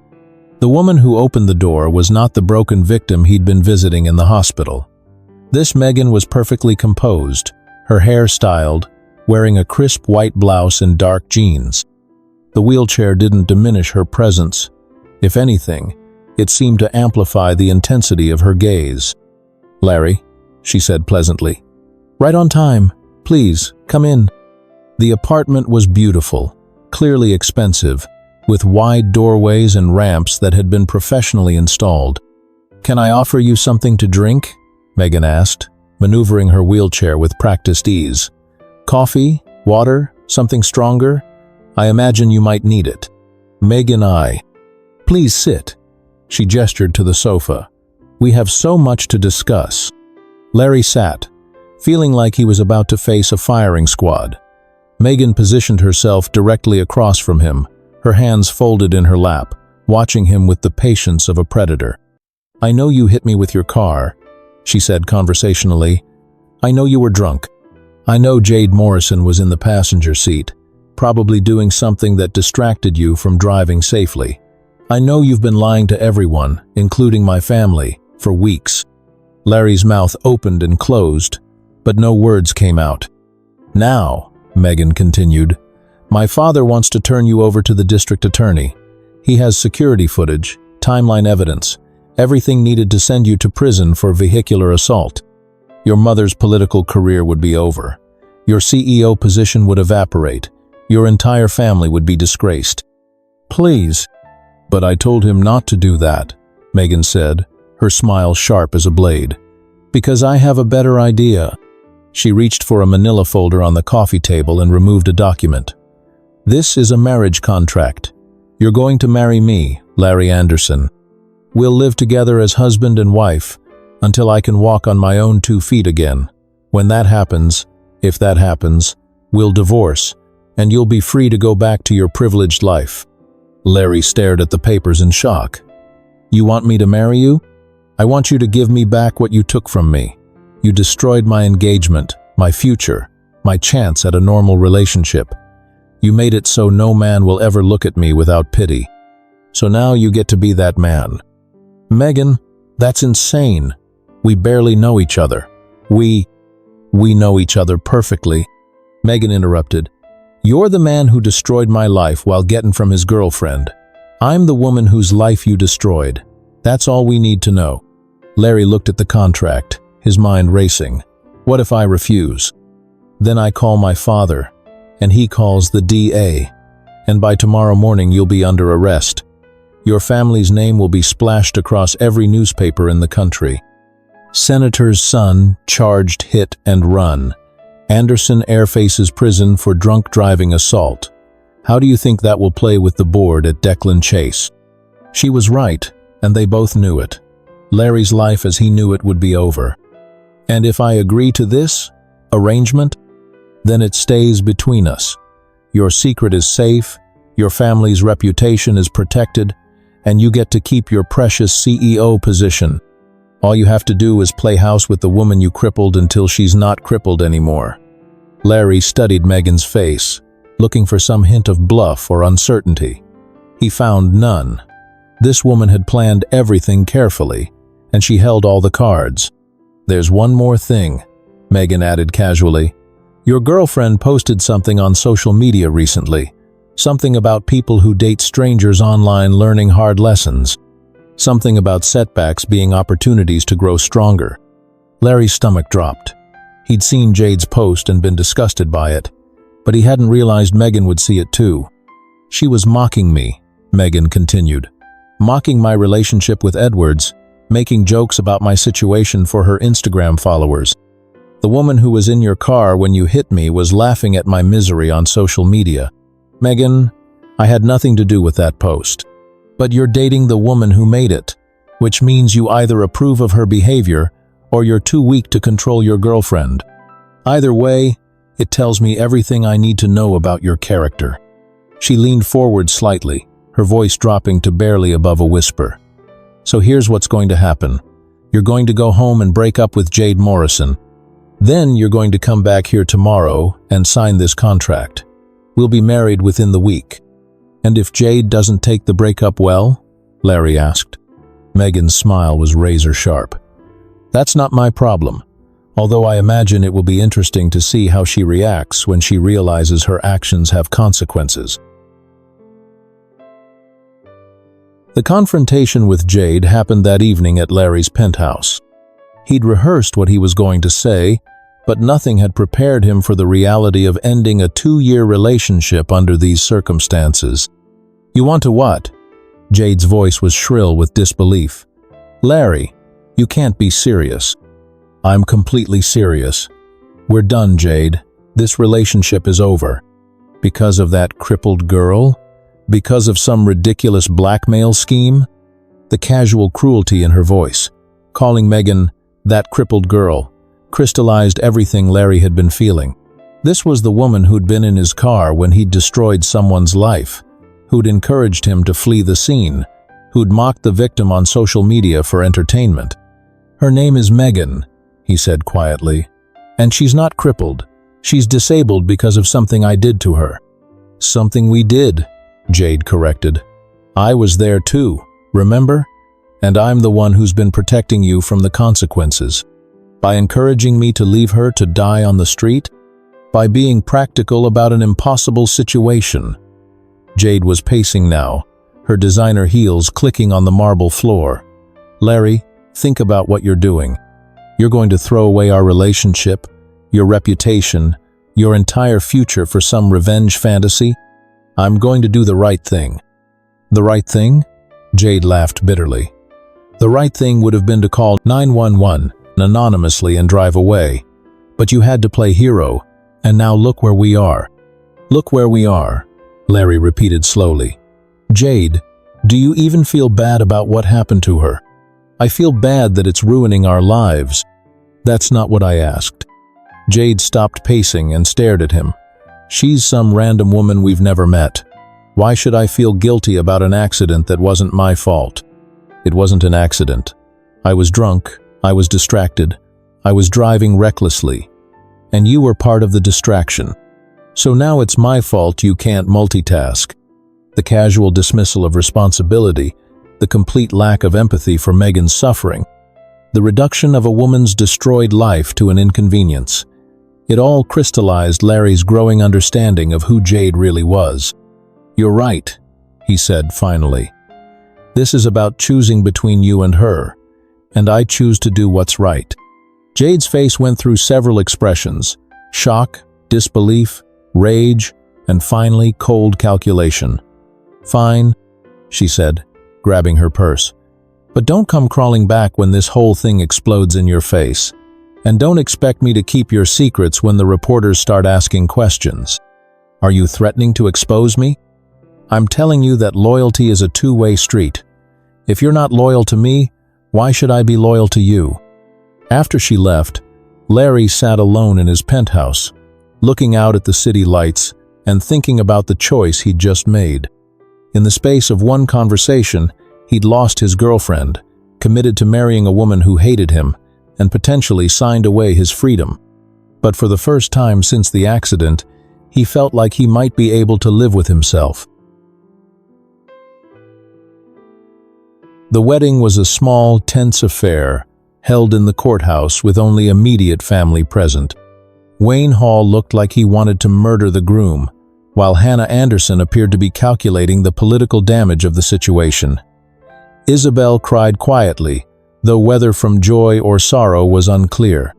The woman who opened the door was not the broken victim he'd been visiting in the hospital. This Megan was perfectly composed, her hair styled, wearing a crisp white blouse and dark jeans. The wheelchair didn't diminish her presence. If anything, it seemed to amplify the intensity of her gaze. "Larry," she said pleasantly. "Right on time. Please, come in." The apartment was beautiful, clearly expensive, with wide doorways and ramps that had been professionally installed. "Can I offer you something to drink?" Megan asked, maneuvering her wheelchair with practiced ease. "Coffee? Water? Something stronger? I imagine you might need it." Megan eyed. "Please sit." She gestured to the sofa. "We have so much to discuss." Larry sat, feeling like he was about to face a firing squad. Megan positioned herself directly across from him, her hands folded in her lap, watching him with the patience of a predator. "I know you hit me with your car," she said conversationally. "I know you were drunk. I know Jade Morrison was in the passenger seat, probably doing something that distracted you from driving safely. I know you've been lying to everyone, including my family, for weeks." Larry's mouth opened and closed, but no words came out. "Now," Megan continued, "my father wants to turn you over to the district attorney. He has security footage, timeline evidence, everything needed to send you to prison for vehicular assault. Your mother's political career would be over. Your CEO position would evaporate. Your entire family would be disgraced." "Please." "But I told him not to do that," Megan said, her smile sharp as a blade. "Because I have a better idea." She reached for a manila folder on the coffee table and removed a document. This is a marriage contract. You're going to marry me, Larry Anderson. We'll live together as husband and wife until I can walk on my own 2 feet again. When that happens, if that happens, we'll divorce, and you'll be free to go back to your privileged life." Larry stared at the papers in shock. "You want me to marry you? I want you to give me back what you took from me. You destroyed my engagement, my future, my chance at a normal relationship. You made it so no man will ever look at me without pity. So now you get to be that man." "Megan, that's insane. We barely know each other." We know each other perfectly," Megan interrupted. "You're the man who destroyed my life while getting from his girlfriend. I'm the woman whose life you destroyed. That's all we need to know." Larry looked at the contract, his mind racing. "What if I refuse? Then I call my father, and he calls the DA, and by tomorrow morning you'll be under arrest. Your family's name will be splashed across every newspaper in the country. Senator's son charged hit and run. Anderson airfaces prison for drunk driving assault. How do you think that will play with the board at Declan Chase?" She was right, and they both knew it. Larry's life as he knew it would be over. "And if I agree to this arrangement, then it stays between us. Your secret is safe, your family's reputation is protected, and you get to keep your precious CEO position. All you have to do is play house with the woman you crippled until she's not crippled anymore." Larry studied Megan's face, looking for some hint of bluff or uncertainty. He found none. This woman had planned everything carefully, and she held all the cards. "There's one more thing," Megan added casually. "Your girlfriend posted something on social media recently. Something about people who date strangers online learning hard lessons. Something about setbacks being opportunities to grow stronger." Larry's stomach dropped. He'd seen Jade's post and been disgusted by it, but he hadn't realized Megan would see it too. "She was mocking me," Megan continued. "Mocking my relationship with Edwards, making jokes about my situation for her Instagram followers. The woman who was in your car when you hit me was laughing at my misery on social media. Megan, I had nothing to do with that post. But you're dating the woman who made it, which means you either approve of her behavior or you're too weak to control your girlfriend. Either way, it tells me everything I need to know about your character." She leaned forward slightly, her voice dropping to barely above a whisper. "So here's what's going to happen. You're going to go home and break up with Jade Morrison. Then you're going to come back here tomorrow and sign this contract. We'll be married within the week." "And if Jade doesn't take the breakup well?" Larry asked. Megan's smile was razor sharp. "That's not my problem, although I imagine it will be interesting to see how she reacts when she realizes her actions have consequences." The confrontation with Jade happened that evening at Larry's penthouse. He'd rehearsed what he was going to say, but nothing had prepared him for the reality of ending a 2-year relationship under these circumstances. "You want to what?" Jade's voice was shrill with disbelief. "Larry, you can't be serious." "I'm completely serious. We're done, Jade. This relationship is over." "Because of that crippled girl? Because of some ridiculous blackmail scheme?" The casual cruelty in her voice, calling Megan that crippled girl, crystallized everything Larry had been feeling. This was the woman who'd been in his car when he'd destroyed someone's life, who'd encouraged him to flee the scene, who'd mocked the victim on social media for entertainment. "Her name is Megan," he said quietly, "and she's not crippled. She's disabled because of something I did to her." "Something we did," Jade corrected. "I was there too, remember? And I'm the one who's been protecting you from the consequences. By encouraging me to leave her to die on the street? By being practical about an impossible situation." Jade was pacing now, her designer heels clicking on the marble floor. "Larry, think about what you're doing. You're going to throw away our relationship, your reputation, your entire future for some revenge fantasy? I'm going to do the right thing." "The right thing?" Jade laughed bitterly. "The right thing would have been to call 911 anonymously and drive away. But you had to play hero, and now look where we are. Look where we are. Larry repeated slowly. Jade, do you even feel bad about what happened to her? I feel bad that it's ruining our lives. That's not what I asked. Jade stopped pacing and stared at him. She's some random woman we've never met. Why should I feel guilty about an accident that wasn't my fault? It wasn't an accident. I was drunk, I was distracted, I was driving recklessly, and you were part of the distraction. So now it's my fault you can't multitask. The casual dismissal of responsibility, the complete lack of empathy for Megan's suffering, the reduction of a woman's destroyed life to an inconvenience. It all crystallized Larry's growing understanding of who Jade really was. You're right, he said finally. This is about choosing between you and her, and I choose to do what's right. Jade's face went through several expressions: shock, disbelief, rage, and finally cold calculation. Fine, she said, grabbing her purse. But don't come crawling back when this whole thing explodes in your face. And don't expect me to keep your secrets when the reporters start asking questions. Are you threatening to expose me? I'm telling you that loyalty is a two-way street. If you're not loyal to me, why should I be loyal to you? After she left, Larry sat alone in his penthouse, looking out at the city lights and thinking about the choice he'd just made. In the space of one conversation, he'd lost his girlfriend, committed to marrying a woman who hated him, and potentially signed away his freedom. But for the first time since the accident, he felt like he might be able to live with himself. The wedding was a small, tense affair, held in the courthouse with only immediate family present. Wayne Hall looked like he wanted to murder the groom, while Hannah Anderson appeared to be calculating the political damage of the situation. Isabel cried quietly, though whether from joy or sorrow was unclear.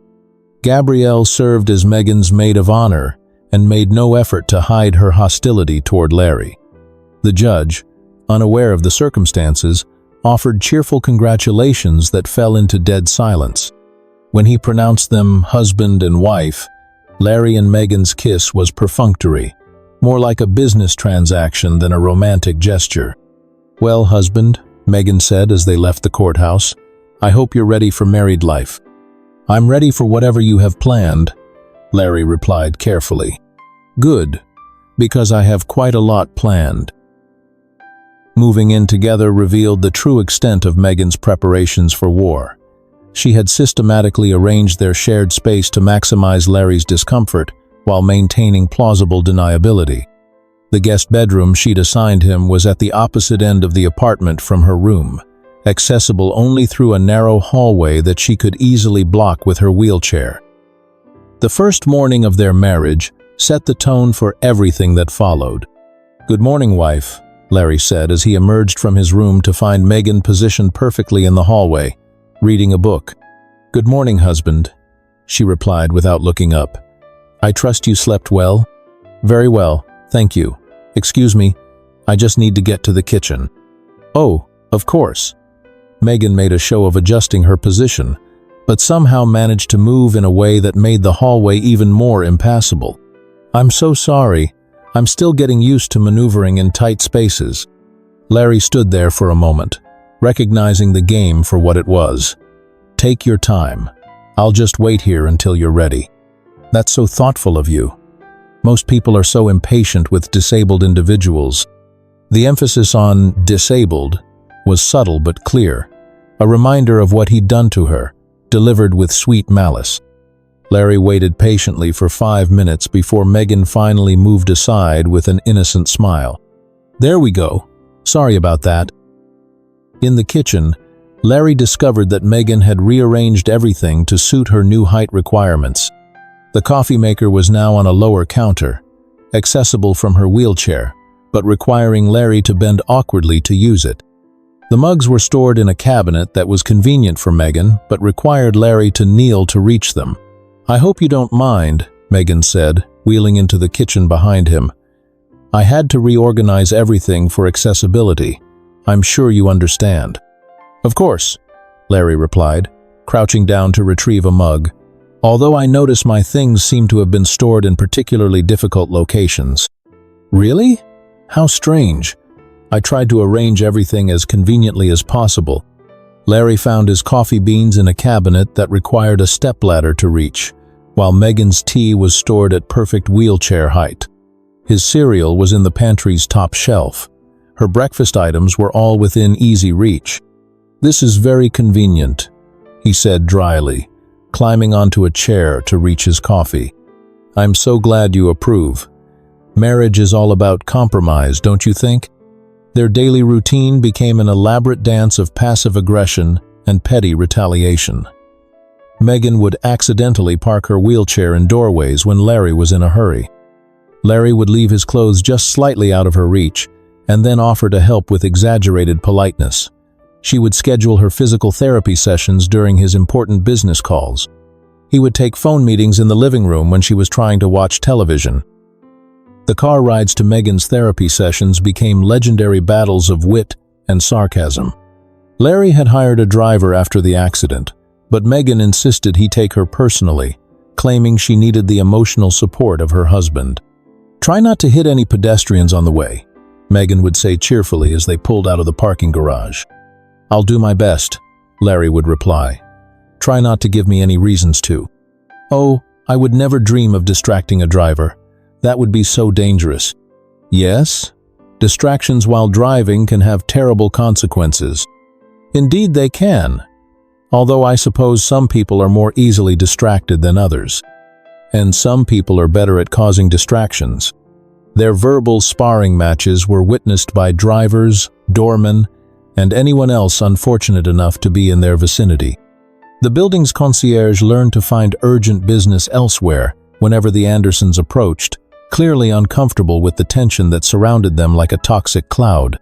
Gabrielle served as Megan's maid of honor and made no effort to hide her hostility toward Larry. The judge, unaware of the circumstances, offered cheerful congratulations that fell into dead silence. When he pronounced them husband and wife, Larry and Megan's kiss was perfunctory, more like a business transaction than a romantic gesture. Well, husband, Megan said as they left the courthouse, I hope you're ready for married life. I'm ready for whatever you have planned, Larry replied carefully. Good, because I have quite a lot planned. Moving in together revealed the true extent of Megan's preparations for war. She had systematically arranged their shared space to maximize Larry's discomfort while maintaining plausible deniability. The guest bedroom she'd assigned him was at the opposite end of the apartment from her room, accessible only through a narrow hallway that she could easily block with her wheelchair. The first morning of their marriage set the tone for everything that followed. Good morning, wife, Larry said as he emerged from his room to find Megan positioned perfectly in the hallway, reading a book. Good morning, husband, she replied without looking up. I trust you slept well? Very well, thank you. Excuse me, I just need to get to the kitchen. Oh, of course. Megan made a show of adjusting her position, but somehow managed to move in a way that made the hallway even more impassable. I'm so sorry. I'm still getting used to maneuvering in tight spaces. Larry stood there for a moment, recognizing the game for what it was. Take your time. I'll just wait here until you're ready. That's so thoughtful of you. Most people are so impatient with disabled individuals. The emphasis on disabled was subtle but clear, a reminder of what he'd done to her, delivered with sweet malice. Larry waited patiently for 5 minutes before Megan finally moved aside with an innocent smile. There we go. Sorry about that. In the kitchen, Larry discovered that Megan had rearranged everything to suit her new height requirements. The coffee maker was now on a lower counter, accessible from her wheelchair, but requiring Larry to bend awkwardly to use it. The mugs were stored in a cabinet that was convenient for Megan, but required Larry to kneel to reach them. I hope you don't mind, Megan said, wheeling into the kitchen behind him. I had to reorganize everything for accessibility. I'm sure you understand. Of course, Larry replied, crouching down to retrieve a mug, although I notice my things seem to have been stored in particularly difficult locations. Really? How strange. I tried to arrange everything as conveniently as possible. Larry found his coffee beans in a cabinet that required a stepladder to reach, while Megan's tea was stored at perfect wheelchair height. His cereal was in the pantry's top shelf. Her breakfast items were all within easy reach. "This is very convenient," he said dryly, climbing onto a chair to reach his coffee. "I'm so glad you approve. Marriage is all about compromise, don't you think?" Their daily routine became an elaborate dance of passive aggression and petty retaliation. Megan would accidentally park her wheelchair in doorways when Larry was in a hurry. Larry would leave his clothes just slightly out of her reach and then offer to help with exaggerated politeness. She would schedule her physical therapy sessions during his important business calls. He would take phone meetings in the living room when she was trying to watch television. The car rides to Megan's therapy sessions became legendary battles of wit and sarcasm. Larry had hired a driver after the accident, but Megan insisted he take her personally, claiming she needed the emotional support of her husband. "Try not to hit any pedestrians on the way," Megan would say cheerfully as they pulled out of the parking garage. "I'll do my best," Larry would reply. "Try not to give me any reasons to." "Oh, I would never dream of distracting a driver. That would be so dangerous." "Yes, distractions while driving can have terrible consequences." "Indeed they can, although I suppose some people are more easily distracted than others. And some people are better at causing distractions." Their verbal sparring matches were witnessed by drivers, doormen, and anyone else unfortunate enough to be in their vicinity. The building's concierge learned to find urgent business elsewhere whenever the Andersons approached, clearly uncomfortable with the tension that surrounded them like a toxic cloud.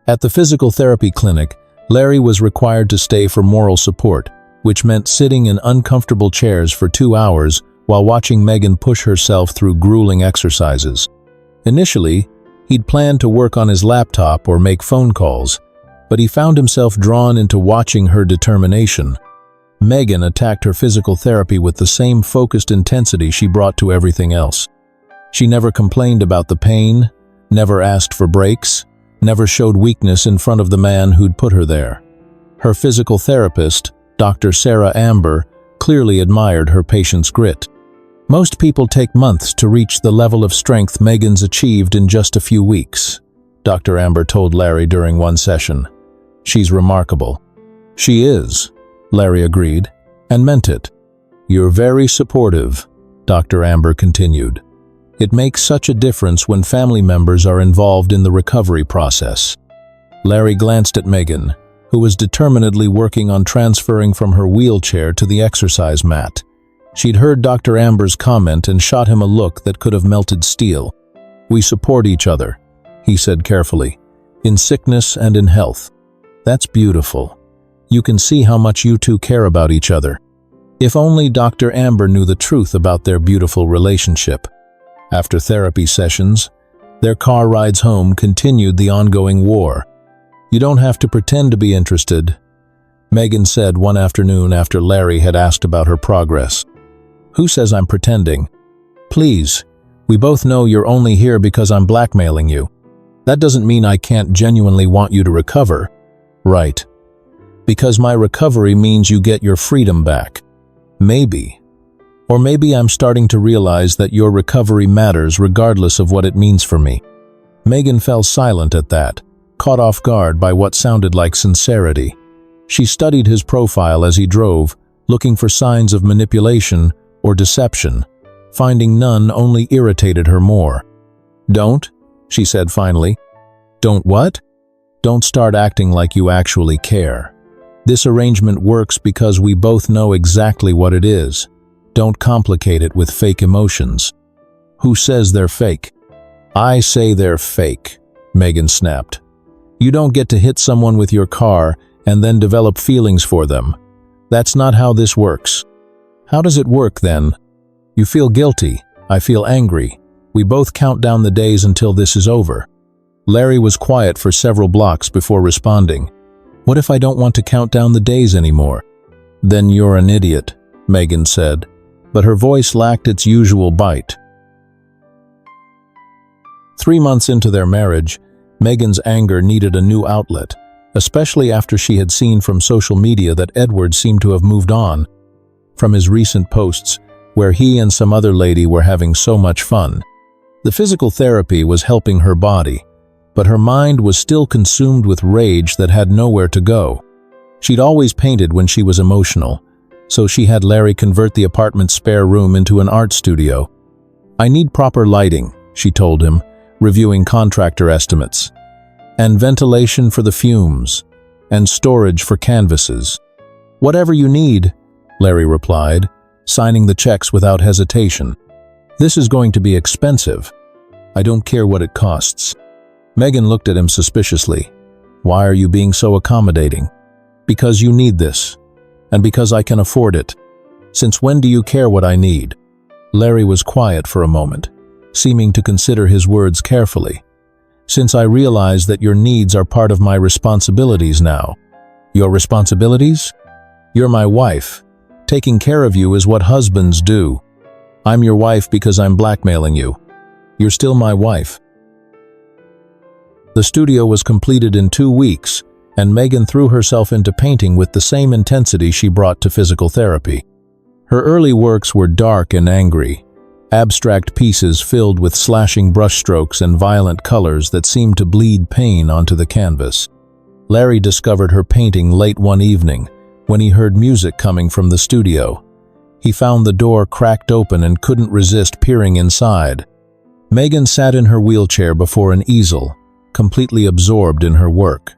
At the physical therapy clinic, Larry was required to stay for moral support, which meant sitting in uncomfortable chairs for 2 hours while watching Megan push herself through grueling exercises. Initially, he'd planned to work on his laptop or make phone calls, but he found himself drawn into watching her determination. Megan attacked her physical therapy with the same focused intensity she brought to everything else. She never complained about the pain, never asked for breaks, never showed weakness in front of the man who'd put her there. Her physical therapist, Dr. Sarah Amber, clearly admired her patient's grit. "Most people take months to reach the level of strength Megan's achieved in just a few weeks," Dr. Amber told Larry during one session. "She's remarkable." "She is," Larry agreed, and meant it. "You're very supportive," Dr. Amber continued. "It makes such a difference when family members are involved in the recovery process." Larry glanced at Megan, who was determinedly working on transferring from her wheelchair to the exercise mat. She'd heard Dr. Amber's comment and shot him a look that could have melted steel. "We support each other," he said carefully, "in sickness and in health. That's beautiful. You can see how much you two care about each other." If only Dr. Amber knew the truth about their beautiful relationship. After therapy sessions, their car rides home continued the ongoing war. "You don't have to pretend to be interested," Megan said one afternoon after Larry had asked about her progress. "Who says I'm pretending? Please, we both know you're only here because I'm blackmailing you. That doesn't mean I can't genuinely want you to recover." "Right. Because my recovery means you get your freedom back." "Maybe. Or maybe I'm starting to realize that your recovery matters regardless of what it means for me." Megan fell silent at that, caught off guard by what sounded like sincerity. She studied his profile as he drove, looking for signs of manipulation or deception. Finding none only irritated her more. "Don't," she said finally. "Don't what?" "Don't start acting like you actually care. This arrangement works because we both know exactly what it is. Don't complicate it with fake emotions." "Who says they're fake?" "I say they're fake," Megan snapped. "You don't get to hit someone with your car and then develop feelings for them. That's not how this works." "How does it work then?" "You feel guilty. I feel angry. We both count down the days until this is over." Larry was quiet for several blocks before responding. "What if I don't want to count down the days anymore?" "Then you're an idiot," Megan said, but her voice lacked its usual bite. 3 months into their marriage, Megan's anger needed a new outlet, especially after she had seen from social media that Edward seemed to have moved on from his recent posts where he and some other lady were having so much fun. The physical therapy was helping her body, but her mind was still consumed with rage that had nowhere to go. She'd always painted when she was emotional, so she had Larry convert the apartment's spare room into an art studio. "I need proper lighting," she told him, reviewing contractor estimates, "and ventilation for the fumes, and storage for canvases." "Whatever you need," Larry replied, signing the checks without hesitation. "This is going to be expensive. I don't care what it costs." Megan looked at him suspiciously. "Why are you being so accommodating?" "Because you need this, and because I can afford it. Since when do you care what I need?" Larry was quiet for a moment, seeming to consider his words carefully. "Since I realize that your needs are part of my responsibilities now." "Your responsibilities? You're my wife. Taking care of you is what husbands do. I'm your wife because I'm blackmailing you. You're still my wife." The studio was completed in 2 weeks, and Megan threw herself into painting with the same intensity she brought to physical therapy. Her early works were dark and angry, abstract pieces filled with slashing brushstrokes and violent colors that seemed to bleed pain onto the canvas. Larry discovered her painting late one evening, when he heard music coming from the studio. He found the door cracked open and couldn't resist peering inside. Megan sat in her wheelchair before an easel, completely absorbed in her work.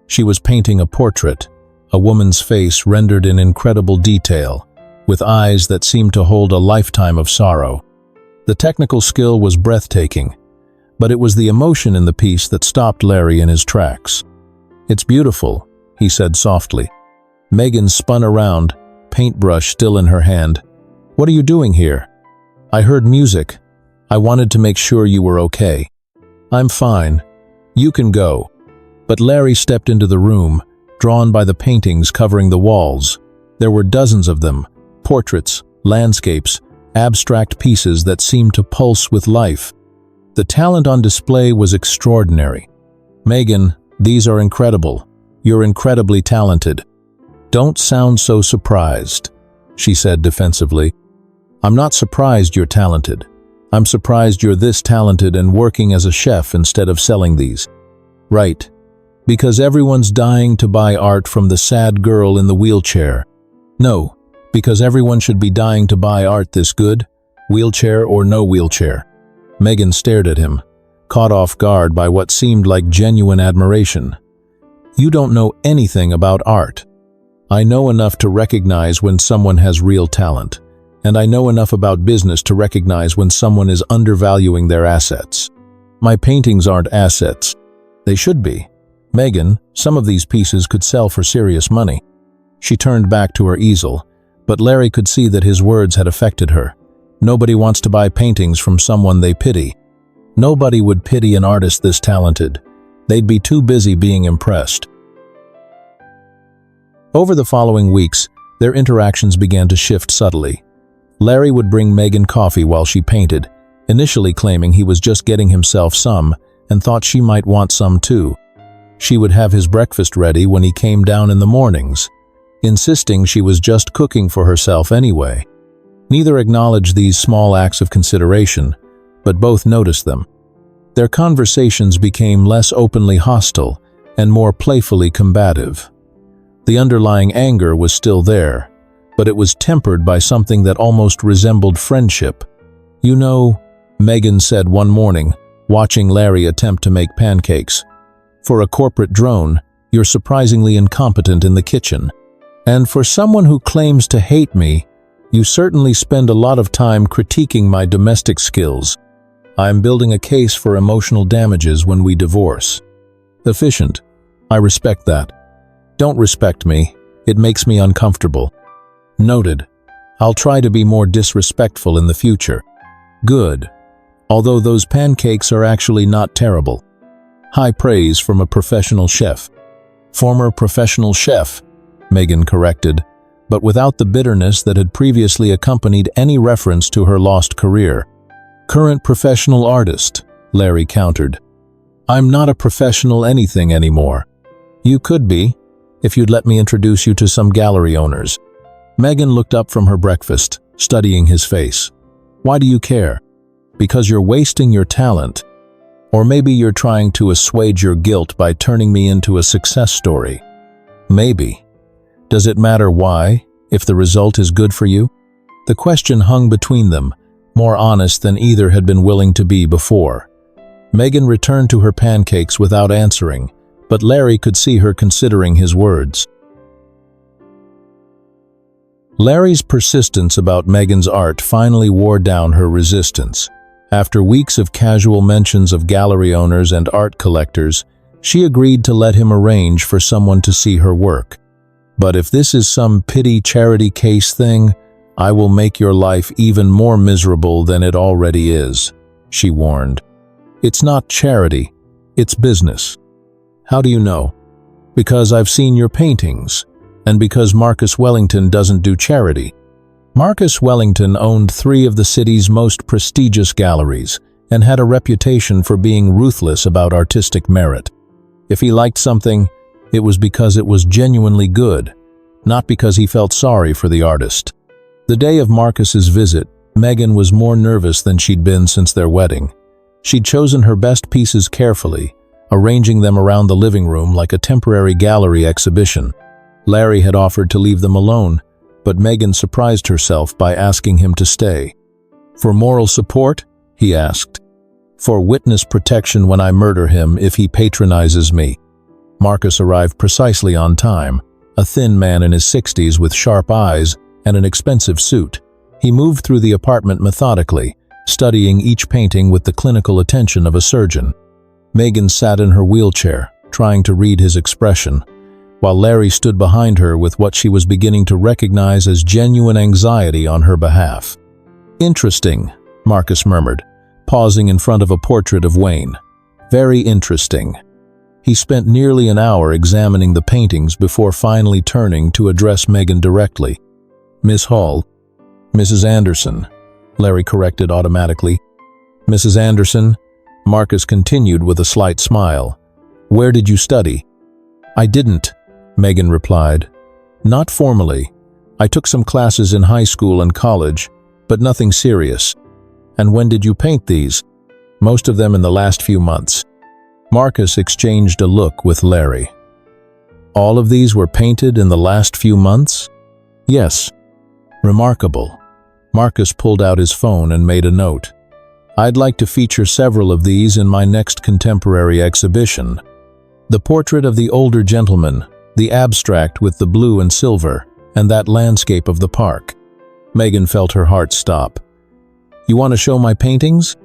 She was painting a portrait, a woman's face rendered in incredible detail, with eyes that seemed to hold a lifetime of sorrow. The technical skill was breathtaking, but it was the emotion in the piece that stopped Larry in his tracks. "It's beautiful," he said softly. Megan spun around, paintbrush still in her hand. "What are you doing here?" "I heard music. I wanted to make sure you were okay." "I'm fine. You can go." But Larry stepped into the room, drawn by the paintings covering the walls. There were dozens of them, portraits, landscapes, abstract pieces that seemed to pulse with life. The talent on display was extraordinary. "Megan, these are incredible. You're incredibly talented." "Don't sound so surprised," she said defensively. "I'm not surprised you're talented. I'm surprised you're this talented and working as a chef instead of selling these." "Right. Because everyone's dying to buy art from the sad girl in the wheelchair." "No, because everyone should be dying to buy art this good, wheelchair or no wheelchair." Megan stared at him, caught off guard by what seemed like genuine admiration. "You don't know anything about art. I know enough to recognize when someone has real talent, and I know enough about business to recognize when someone is undervaluing their assets. My paintings aren't assets. They should be. Megan, some of these pieces could sell for serious money." She turned back to her easel, but Larry could see that his words had affected her. Nobody wants to buy paintings from someone they pity. Nobody would pity an artist this talented. They'd be too busy being impressed. Over the following weeks, their interactions began to shift subtly. Larry would bring Megan coffee while she painted, initially claiming he was just getting himself some and thought she might want some too. She would have his breakfast ready when he came down in the mornings, insisting she was just cooking for herself anyway. Neither acknowledged these small acts of consideration, but both noticed them. Their conversations became less openly hostile and more playfully combative. The underlying anger was still there, but it was tempered by something that almost resembled friendship. "You know," Megan said one morning, watching Larry attempt to make pancakes, "for a corporate drone, you're surprisingly incompetent in the kitchen. And for someone who claims to hate me, you certainly spend a lot of time critiquing my domestic skills. I'm building a case for emotional damages when we divorce." "Efficient. I respect that." "Don't respect me. It makes me uncomfortable." "Noted. I'll try to be more disrespectful in the future." "Good. Although those pancakes are actually not terrible." High praise from a professional chef. "Former professional chef," Megan corrected, but without the bitterness that had previously accompanied any reference to her lost career. "Current professional artist," Larry countered. "I'm not a professional anything anymore." "You could be, if you'd let me introduce you to some gallery owners." Megan looked up from her breakfast, studying his face. "Why do you care? Because you're wasting your talent. Or maybe you're trying to assuage your guilt by turning me into a success story. Maybe. Does it matter why, if the result is good for you?" The question hung between them, more honest than either had been willing to be before. Megan returned to her pancakes without answering, but Larry could see her considering his words. Larry's persistence about Megan's art finally wore down her resistance. After weeks of casual mentions of gallery owners and art collectors, she agreed to let him arrange for someone to see her work. "But if this is some pity charity case thing, I will make your life even more miserable than it already is," she warned. "It's not charity, it's business." "How do you know?" "Because I've seen your paintings, and because Marcus Wellington doesn't do charity." Marcus Wellington owned 3 of the city's most prestigious galleries and had a reputation for being ruthless about artistic merit. If he liked something, it was because it was genuinely good, not because he felt sorry for the artist. The day of Marcus's visit, Megan was more nervous than she'd been since their wedding. She'd chosen her best pieces carefully, arranging them around the living room like a temporary gallery exhibition. Larry had offered to leave them alone, but Megan surprised herself by asking him to stay. "For moral support?" he asked. "For witness protection when I murder him if he patronizes me." Marcus arrived precisely on time, a thin man in his 60s with sharp eyes and an expensive suit. He moved through the apartment methodically, studying each painting with the clinical attention of a surgeon. Megan sat in her wheelchair, trying to read his expression, while Larry stood behind her with what she was beginning to recognize as genuine anxiety on her behalf. "Interesting," Marcus murmured, pausing in front of a portrait of Wayne. "Very interesting." He spent nearly an hour examining the paintings before finally turning to address Megan directly. "Miss Hall." "Mrs. Anderson," Larry corrected automatically. "Mrs. Anderson," Marcus continued with a slight smile. "Where did you study?" "I didn't," Megan replied. "Not formally. I took some classes in high school and college, but nothing serious." "And when did you paint these?" "Most of them in the last few months." Marcus exchanged a look with Larry. "All of these were painted in the last few months?" "Yes." "Remarkable." Marcus pulled out his phone and made a note. "I'd like to feature several of these in my next contemporary exhibition. The portrait of the older gentleman, the abstract with the blue and silver, and that landscape of the park." Megan felt her heart stop. "You want to show my paintings?"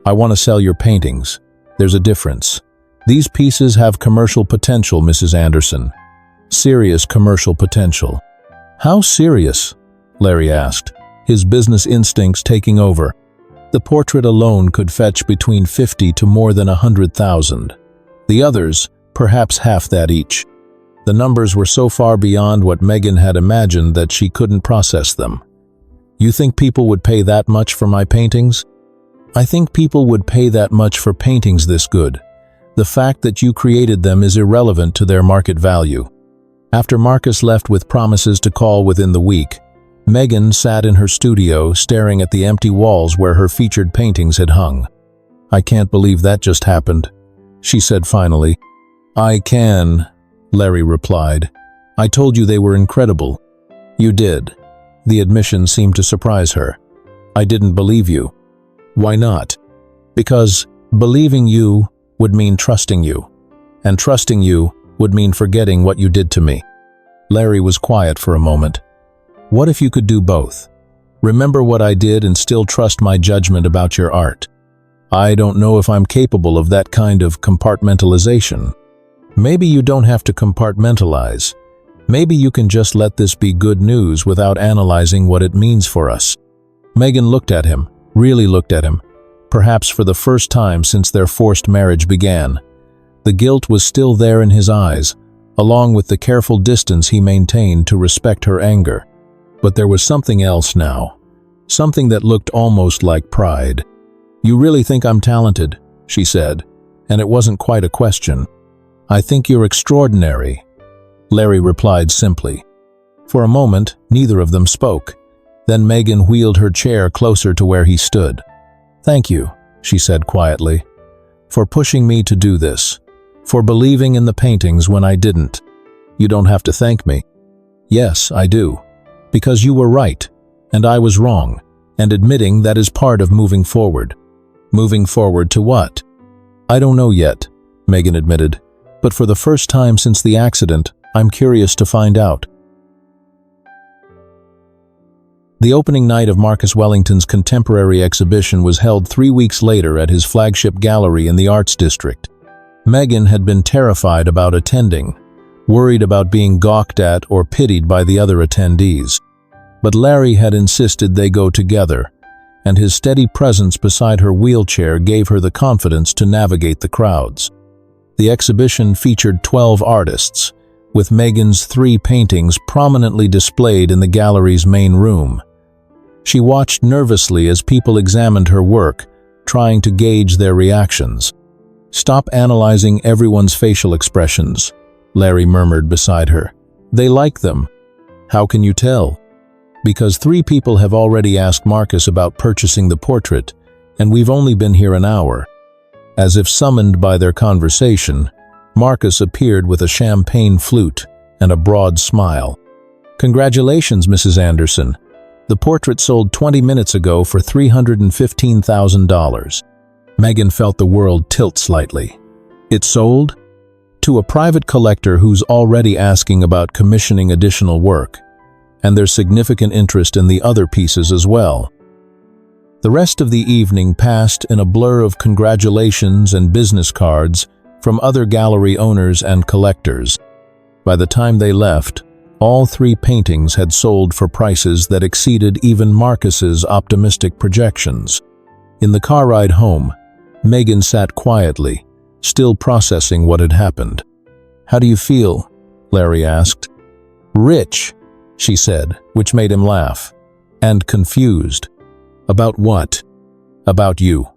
"I want to sell your paintings. There's a difference. These pieces have commercial potential, Mrs. Anderson. Serious commercial potential." "How serious?" Larry asked, his business instincts taking over. "The portrait alone could fetch between 50 to more than 100,000. The others, perhaps half that each." The numbers were so far beyond what Megan had imagined that she couldn't process them. "You think people would pay that much for my paintings?" "I think people would pay that much for paintings this good. The fact that you created them is irrelevant to their market value." After Marcus left with promises to call within the week, Megan sat in her studio staring at the empty walls where her featured paintings had hung. "I can't believe that just happened," she said finally. "I can," Larry replied. "I told you they were incredible." "You did." The admission seemed to surprise her. "I didn't believe you." "Why not?" "Because believing you would mean trusting you, and trusting you would mean forgetting what you did to me." Larry was quiet for a moment. "What if you could do both? Remember what I did and still trust my judgment about your art?" "I don't know if I'm capable of that kind of compartmentalization." "Maybe you don't have to compartmentalize. Maybe you can just let this be good news without analyzing what it means for us." Megan looked at him, really looked at him, perhaps for the first time since their forced marriage began. The guilt was still there in his eyes, along with the careful distance he maintained to respect her anger. But there was something else now, something that looked almost like pride. "You really think I'm talented?" she said, and it wasn't quite a question. "I think you're extraordinary," Larry replied simply. For a moment, neither of them spoke. Then Megan wheeled her chair closer to where he stood. "Thank you," she said quietly, "for pushing me to do this, for believing in the paintings when I didn't. You don't have to thank me." "Yes, I do. Because you were right, and I was wrong, and admitting that is part of moving forward." "Moving forward to what?" "I don't know yet," Megan admitted, "but for the first time since the accident, I'm curious to find out." The opening night of Marcus Wellington's contemporary exhibition was held 3 weeks later at his flagship gallery in the Arts District. Megan had been terrified about attending, worried about being gawked at or pitied by the other attendees. But Larry had insisted they go together, and his steady presence beside her wheelchair gave her the confidence to navigate the crowds. The exhibition featured 12 artists, with Megan's 3 paintings prominently displayed in the gallery's main room. She watched nervously as people examined her work, trying to gauge their reactions. "Stop analyzing everyone's facial expressions," Larry murmured beside her. "They like them." "How can you tell?" "Because 3 people have already asked Marcus about purchasing the portrait, and we've only been here an hour." As if summoned by their conversation, Marcus appeared with a champagne flute and a broad smile. "Congratulations, Mrs. Anderson. The portrait sold 20 minutes ago for $315,000. Megan felt the world tilt slightly. "It sold?" "To a private collector who's already asking about commissioning additional work. And there's significant interest in the other pieces as well." The rest of the evening passed in a blur of congratulations and business cards from other gallery owners and collectors. By the time they left, all 3 paintings had sold for prices that exceeded even Marcus's optimistic projections. In the car ride home, Megan sat quietly, still processing what had happened. "How do you feel?" Larry asked. "Rich," she said, which made him laugh. "And confused." "About what?" "About you.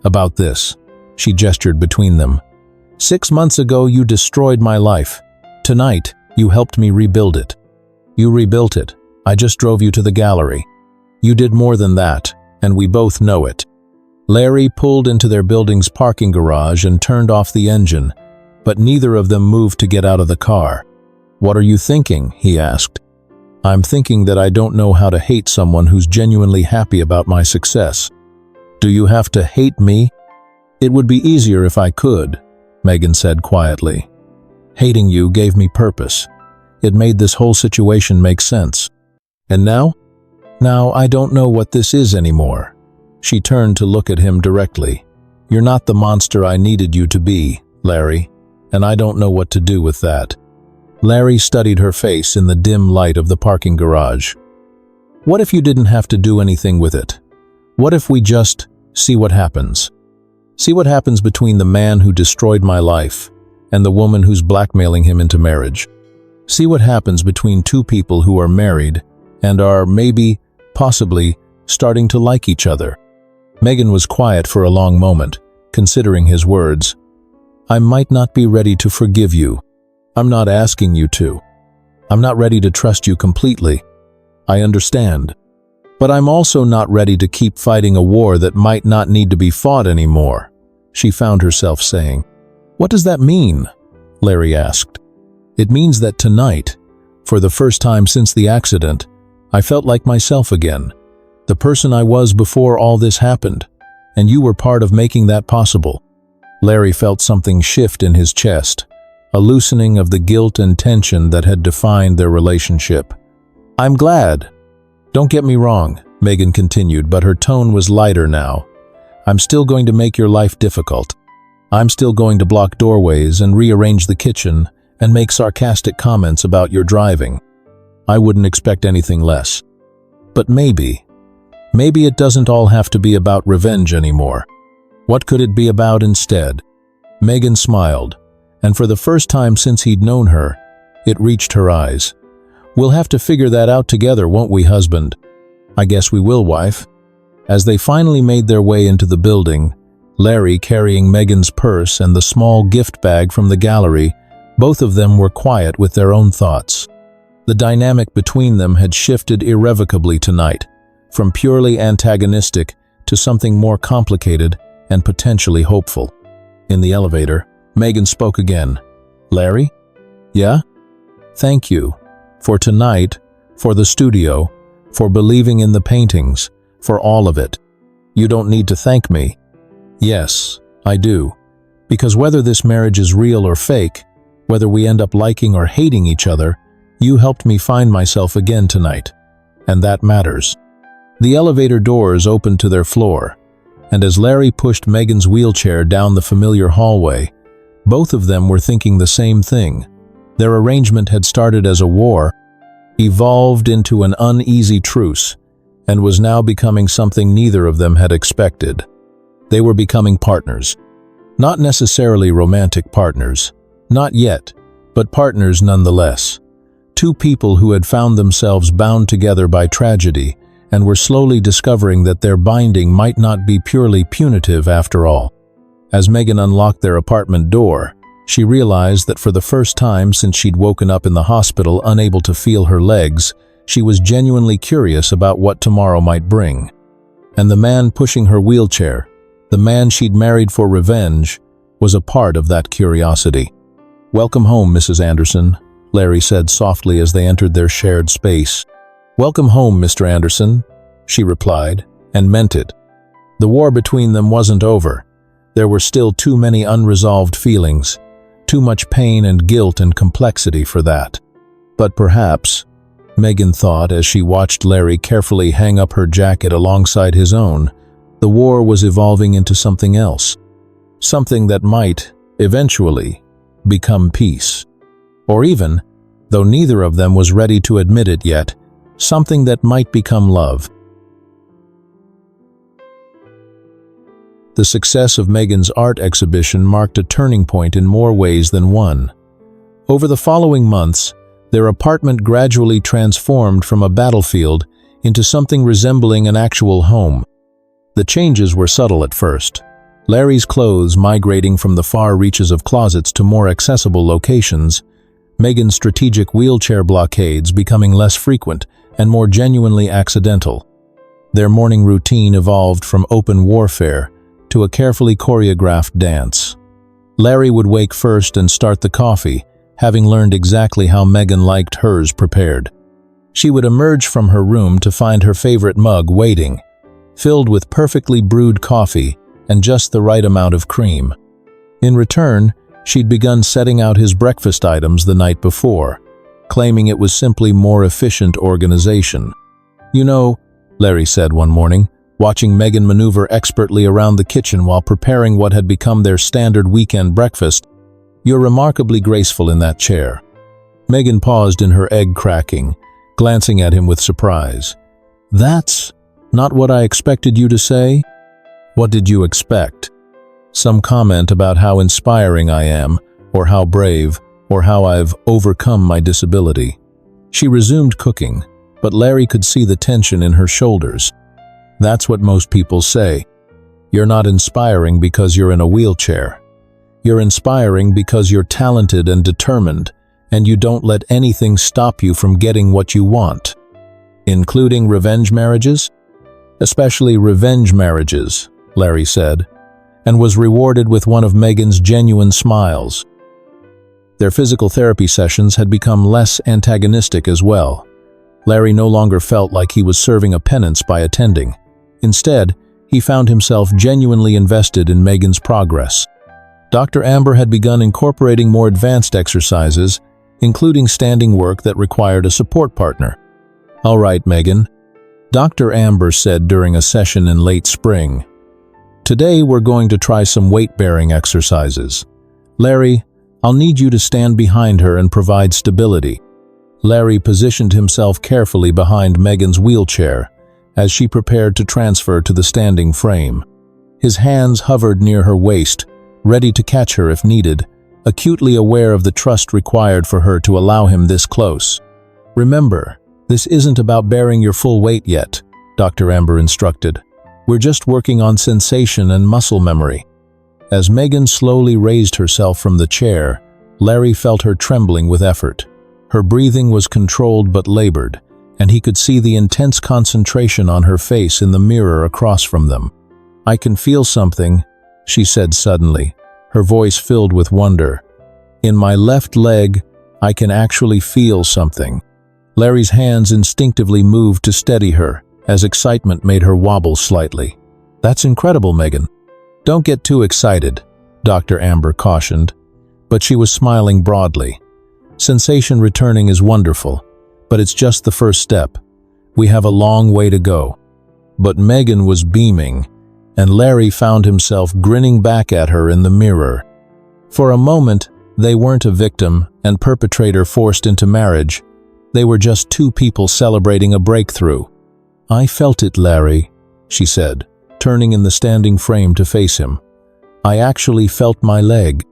About this." She gestured between them. "6 months ago you destroyed my life. Tonight, you helped me rebuild it." "You rebuilt it. I just drove you to the gallery." "You did more than that, and we both know it." Larry pulled into their building's parking garage and turned off the engine, but neither of them moved to get out of the car. "What are you thinking?" he asked. "I'm thinking that I don't know how to hate someone who's genuinely happy about my success." "Do you have to hate me?" "It would be easier if I could," Megan said quietly. "Hating you gave me purpose. It made this whole situation make sense. And now? Now I don't know what this is anymore." She turned to look at him directly. "You're not the monster I needed you to be, Larry, and I don't know what to do with that." Larry studied her face in the dim light of the parking garage. "What if you didn't have to do anything with it? What if we just see what happens? See what happens between the man who destroyed my life and the woman who's blackmailing him into marriage? See what happens between 2 people who are married and are maybe, possibly, starting to like each other?" Megan was quiet for a long moment, considering his words. "I might not be ready to forgive you. I'm not asking you to. I'm not ready to trust you completely. I understand. But I'm also not ready to keep fighting a war that might not need to be fought anymore," she found herself saying. "What does that mean?" Larry asked. "It means that tonight, for the first time since the accident, I felt like myself again, the person I was before all this happened, and you were part of making that possible." Larry felt something shift in his chest, a loosening of the guilt and tension that had defined their relationship. "I'm glad. Don't get me wrong," Megan continued, but her tone was lighter now. "I'm still going to make your life difficult. I'm still going to block doorways and rearrange the kitchen and make sarcastic comments about your driving. I wouldn't expect anything less. But maybe it doesn't all have to be about revenge anymore. What could it be about instead?" Megan smiled, and for the first time since he'd known her, it reached her eyes. "We'll have to figure that out together, won't we, husband?" "I guess we will, wife." As they finally made their way into the building, Larry carrying Megan's purse and the small gift bag from the gallery. Both of them were quiet with their own thoughts. The dynamic between them had shifted irrevocably tonight, from purely antagonistic to something more complicated and potentially hopeful. In the elevator, Megan spoke again. "Larry? Yeah? Thank you. For tonight, for the studio, for believing in the paintings, for all of it. You don't need to thank me." "Yes, I do. Because whether this marriage is real or fake, whether we end up liking or hating each other, you helped me find myself again tonight. And that matters." The elevator doors opened to their floor, and as Larry pushed Megan's wheelchair down the familiar hallway, both of them were thinking the same thing. Their arrangement had started as a war, evolved into an uneasy truce, and was now becoming something neither of them had expected. They were becoming partners. Not necessarily romantic partners. Not yet, but partners nonetheless. Two people who had found themselves bound together by tragedy and were slowly discovering that their binding might not be purely punitive after all. As Megan unlocked their apartment door, she realized that for the first time since she'd woken up in the hospital unable to feel her legs, she was genuinely curious about what tomorrow might bring. And the man pushing her wheelchair, the man she'd married for revenge, was a part of that curiosity. "Welcome home, Mrs. Anderson," Larry said softly as they entered their shared space. "Welcome home, Mr. Anderson," she replied, and meant it. The war between them wasn't over. There were still too many unresolved feelings, too much pain and guilt and complexity for that. But perhaps, Megan thought as she watched Larry carefully hang up her jacket alongside his own, the war was evolving into something else. Something that might, eventually, become peace. Or even, though neither of them was ready to admit it yet, something that might become love. The success of Megan's art exhibition marked a turning point in more ways than one. Over the following months, their apartment gradually transformed from a battlefield into something resembling an actual home. The changes were subtle at first. Larry's clothes migrating from the far reaches of closets to more accessible locations, Megan's strategic wheelchair blockades becoming less frequent and more genuinely accidental. Their morning routine evolved from open warfare to a carefully choreographed dance. Larry would wake first and start the coffee, having learned exactly how Megan liked hers prepared. She would emerge from her room to find her favorite mug waiting, filled with perfectly brewed coffee and just the right amount of cream. In return, she'd begun setting out his breakfast items the night before, claiming it was simply more efficient organization. "You know," Larry said one morning, watching Megan maneuver expertly around the kitchen while preparing what had become their standard weekend breakfast, "you're remarkably graceful in that chair." Megan paused in her egg cracking, glancing at him with surprise. "That's not what I expected you to say." "What did you expect?" "Some comment about how inspiring I am, or how brave, or how I've overcome my disability." She resumed cooking, but Larry could see the tension in her shoulders. "That's what most people say. You're not inspiring because you're in a wheelchair. You're inspiring because you're talented and determined, and you don't let anything stop you from getting what you want." "Including revenge marriages?" "Especially revenge marriages," Larry said, and was rewarded with one of Megan's genuine smiles. Their physical therapy sessions had become less antagonistic as well. Larry no longer felt like he was serving a penance by attending. Instead, he found himself genuinely invested in Megan's progress. Dr. Amber had begun incorporating more advanced exercises, including standing work that required a support partner. "All right, Megan," Dr. Amber said during a session in late spring. "Today we're going to try some weight-bearing exercises. Larry, I'll need you to stand behind her and provide stability." Larry positioned himself carefully behind Megan's wheelchair as she prepared to transfer to the standing frame. His hands hovered near her waist, ready to catch her if needed, acutely aware of the trust required for her to allow him this close. "Remember, this isn't about bearing your full weight yet," Dr. Amber instructed. "We're just working on sensation and muscle memory." As Megan slowly raised herself from the chair, Larry felt her trembling with effort. Her breathing was controlled but labored, and he could see the intense concentration on her face in the mirror across from them. "I can feel something," she said suddenly, her voice filled with wonder. "In my left leg, I can actually feel something." Larry's hands instinctively moved to steady her, as excitement made her wobble slightly. "That's incredible, Megan." "Don't get too excited," Dr. Amber cautioned, but she was smiling broadly. "Sensation returning is wonderful, but it's just the first step. We have a long way to go." But Megan was beaming, and Larry found himself grinning back at her in the mirror. For a moment, they weren't a victim and perpetrator forced into marriage. They were just two people celebrating a breakthrough. "I felt it, Larry," she said, turning in the standing frame to face him. "I actually felt my leg."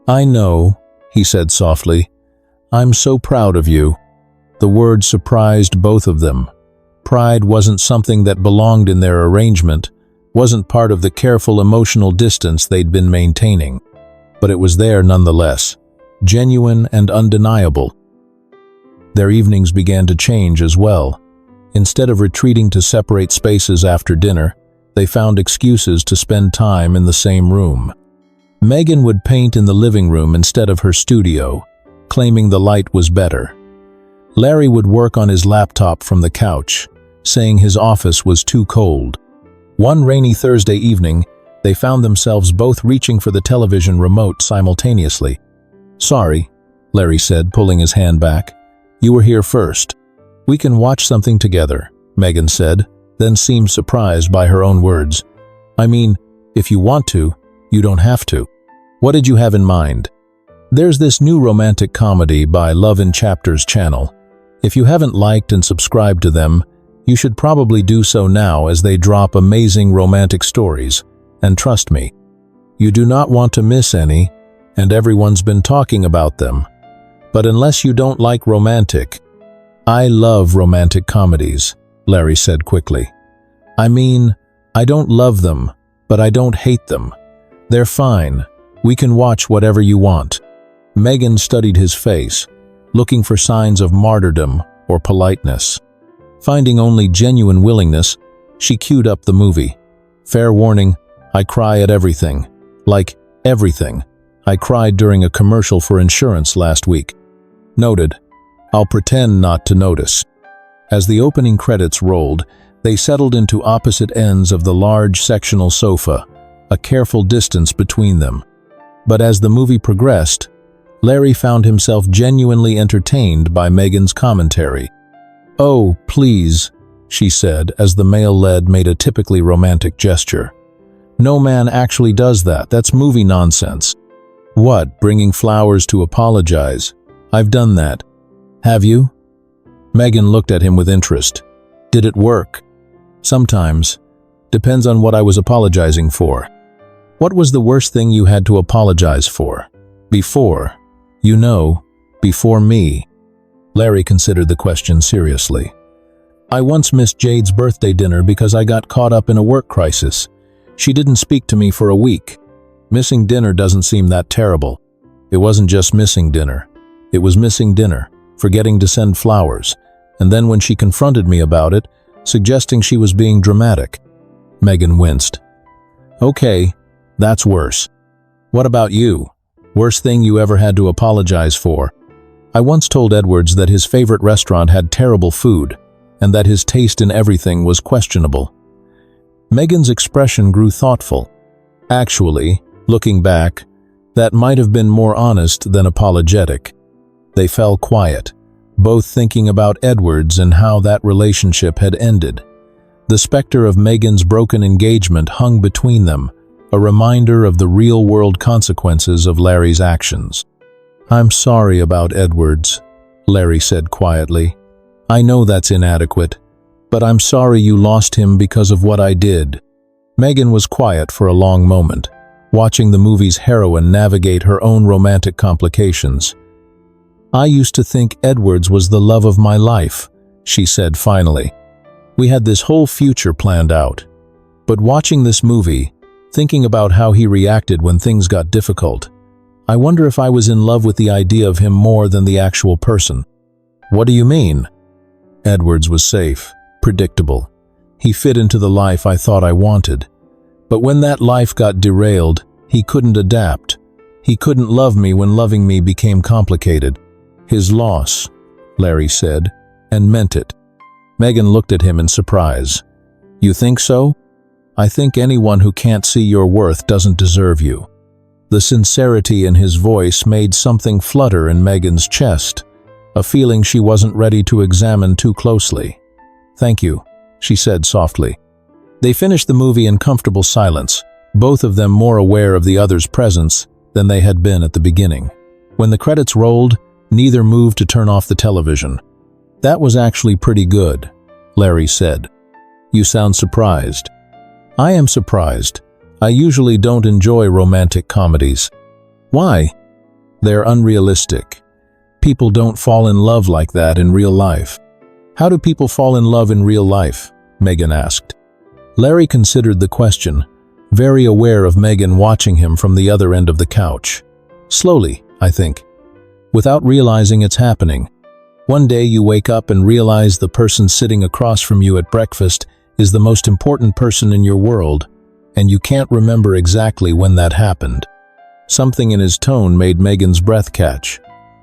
"I know," he said softly. "I'm so proud of you." The word surprised both of them. Pride wasn't something that belonged in their arrangement, wasn't part of the careful emotional distance they'd been maintaining. But it was there nonetheless, genuine and undeniable. Their evenings began to change as well. Instead of retreating to separate spaces after dinner, they found excuses to spend time in the same room. Megan would paint in the living room instead of her studio, claiming the light was better. Larry would work on his laptop from the couch, saying his office was too cold. One rainy Thursday evening, they found themselves both reaching for the television remote simultaneously. "Sorry," Larry said, pulling his hand back. "You were here first." "We can watch something together," Megan said, then seemed surprised by her own words. "I mean, if you want to, you don't have to." "What did you have in mind?" "There's this new romantic comedy by Love in Chapters channel. If you haven't liked and subscribed to them, you should probably do so now as they drop amazing romantic stories. And trust me, you do not want to miss any, and everyone's been talking about them. But unless you don't like romantic—" "I love romantic comedies," Larry said quickly. "I mean, I don't love them, but I don't hate them. They're fine. We can watch whatever you want." Megan studied his face, looking for signs of martyrdom or politeness. Finding only genuine willingness, she queued up the movie. "Fair warning, I cry at everything. Like, everything. I cried during a commercial for insurance last week." "Noted. I'll pretend not to notice." As the opening credits rolled, they settled into opposite ends of the large sectional sofa, a careful distance between them. But as the movie progressed, Larry found himself genuinely entertained by Megan's commentary. "Oh, please," she said as the male lead made a typically romantic gesture. "No man actually does that. That's movie nonsense." "What, bringing flowers to apologize? I've done that." "Have you?" Megan looked at him with interest. "Did it work?" "Sometimes. Depends on what I was apologizing for." "What was the worst thing you had to apologize for?" "Before. You know, before me." Larry considered the question seriously. "I once missed Jade's birthday dinner because I got caught up in a work crisis. She didn't speak to me for a week. Missing dinner doesn't seem that terrible. It wasn't just missing dinner. It was missing dinner, forgetting to send flowers, and then when she confronted me about it, suggesting she was being dramatic." Megan winced. "Okay, that's worse. What about you? Worst thing you ever had to apologize for?" "I once told Edwards that his favorite restaurant had terrible food, and that his taste in everything was questionable." Megan's expression grew thoughtful. Actually, looking back, that might have been more honest than apologetic. They fell quiet, both thinking about Edwards and how that relationship had ended. The specter of Megan's broken engagement hung between them, a reminder of the real-world consequences of Larry's actions. "I'm sorry about Edwards," Larry said quietly. "I know that's inadequate, but I'm sorry you lost him because of what I did." Megan was quiet for a long moment, watching the movie's heroine navigate her own romantic complications. "I used to think Edwards was the love of my life," she said finally. "We had this whole future planned out. But watching this movie, thinking about how he reacted when things got difficult. I wonder if I was in love with the idea of him more than the actual person. What do you mean? Edwards was safe, predictable. He fit into the life I thought I wanted. But when that life got derailed, he couldn't adapt. He couldn't love me when loving me became complicated. His loss, Larry said, and meant it. Megan looked at him in surprise. You think so? I think anyone who can't see your worth doesn't deserve you. The sincerity in his voice made something flutter in Megan's chest, a feeling she wasn't ready to examine too closely. Thank you, she said softly. They finished the movie in comfortable silence, both of them more aware of the other's presence than they had been at the beginning. When the credits rolled, neither moved to turn off the television. That was actually pretty good, Larry said. You sound surprised. I am surprised. I usually don't enjoy romantic comedies. Why? They're unrealistic. People don't fall in love like that in real life. How do people fall in love in real life? Megan asked. Larry considered the question, very aware of Megan watching him from the other end of the couch. Slowly, I think, without realizing it's happening. One day you wake up and realize the person sitting across from you at breakfast is the most important person in your world, and you can't remember exactly when that happened. Something in his tone made Megan's breath catch.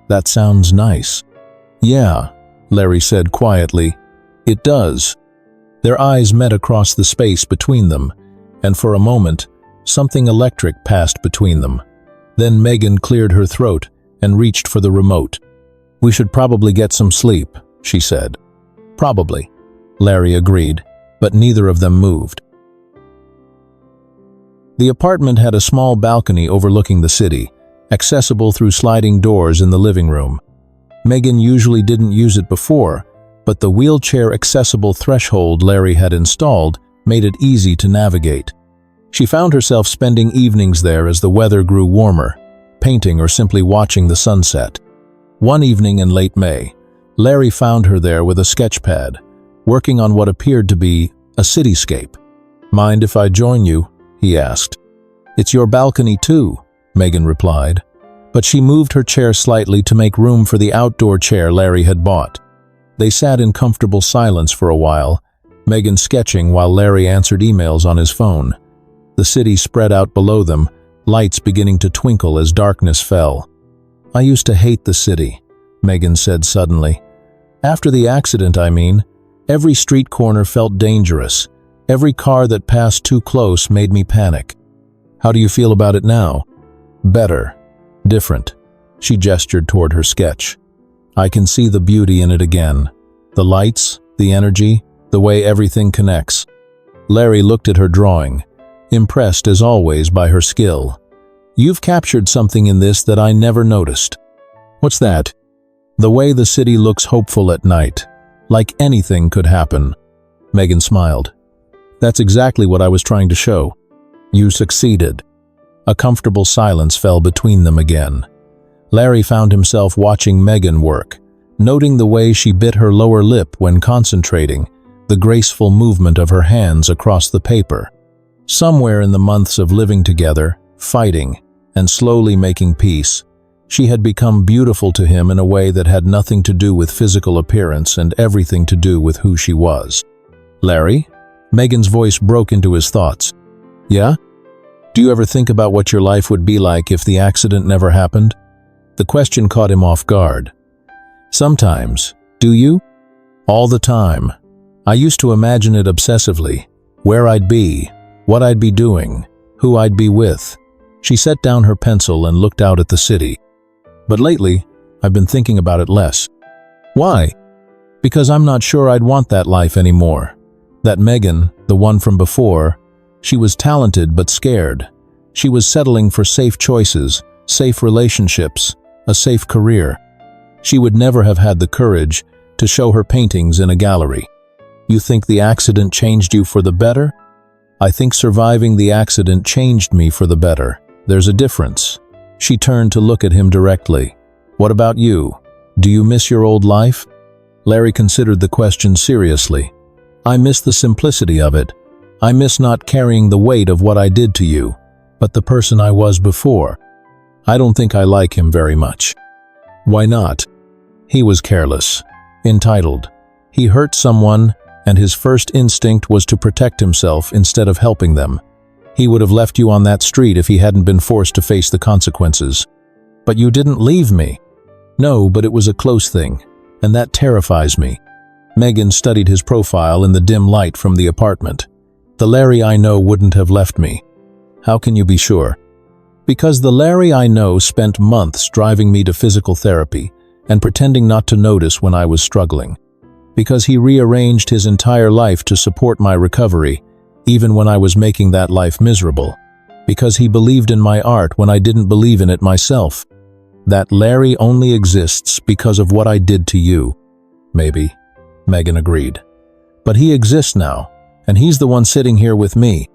That sounds nice. Yeah, Larry said quietly. It does. Their eyes met across the space between them, and for a moment, something electric passed between them. Then Megan cleared her throat and reached for the remote. We should probably get some sleep, she said. Probably, Larry agreed, but neither of them moved. The apartment had a small balcony overlooking the city, accessible through sliding doors in the living room. Megan usually didn't use it before, but the wheelchair-accessible threshold Larry had installed made it easy to navigate. She found herself spending evenings there as the weather grew warmer, painting or simply watching the sunset. One evening in late May, Larry found her there with a sketch pad, working on what appeared to be a cityscape. Mind if I join you? He asked. It's your balcony too, Megan replied, but she moved her chair slightly to make room for the outdoor chair Larry had bought. They sat in comfortable silence for a while, Megan sketching while Larry answered emails on his phone. The city spread out below them, lights beginning to twinkle as darkness fell. I used to hate the city, Megan said suddenly. After the accident, I mean. Every street corner felt dangerous. Every car that passed too close made me panic. How do you feel about it now? Better. Different. She gestured toward her sketch. I can see the beauty in it again. The lights, the energy, the way everything connects. Larry looked at her drawing, impressed as always by her skill. You've captured something in this that I never noticed. What's that? The way the city looks hopeful at night, like anything could happen. Megan smiled. That's exactly what I was trying to show. You succeeded. A comfortable silence fell between them again. Larry found himself watching Megan work, noting the way she bit her lower lip when concentrating, the graceful movement of her hands across the paper. Somewhere in the months of living together, fighting, and slowly making peace, she had become beautiful to him in a way that had nothing to do with physical appearance and everything to do with who she was. Larry? Megan's voice broke into his thoughts. Yeah? Do you ever think about what your life would be like if the accident never happened? The question caught him off guard. Sometimes. Do you? All the time. I used to imagine it obsessively. Where I'd be, what I'd be doing, who I'd be with. She set down her pencil and looked out at the city. But lately, I've been thinking about it less. Why? Because I'm not sure I'd want that life anymore. That Megan, the one from before, she was talented but scared. She was settling for safe choices, safe relationships, a safe career. She would never have had the courage to show her paintings in a gallery. You think the accident changed you for the better? I think surviving the accident changed me for the better. There's a difference. She turned to look at him directly. What about you? Do you miss your old life? Larry considered the question seriously. I miss the simplicity of it. I miss not carrying the weight of what I did to you, but the person I was before. I don't think I like him very much." "Why not?" "He was careless, entitled. He hurt someone, and his first instinct was to protect himself instead of helping them. He would have left you on that street if he hadn't been forced to face the consequences." "But you didn't leave me." "No, but it was a close thing, and that terrifies me." Megan studied his profile in the dim light from the apartment. "The Larry I know wouldn't have left me." "How can you be sure?" "Because the Larry I know spent months driving me to physical therapy and pretending not to notice when I was struggling. Because he rearranged his entire life to support my recovery, even when I was making that life miserable. Because he believed in my art when I didn't believe in it myself. That Larry only exists because of what I did to you." "Maybe," Megan agreed. "But he exists now, and he's the one sitting here with me."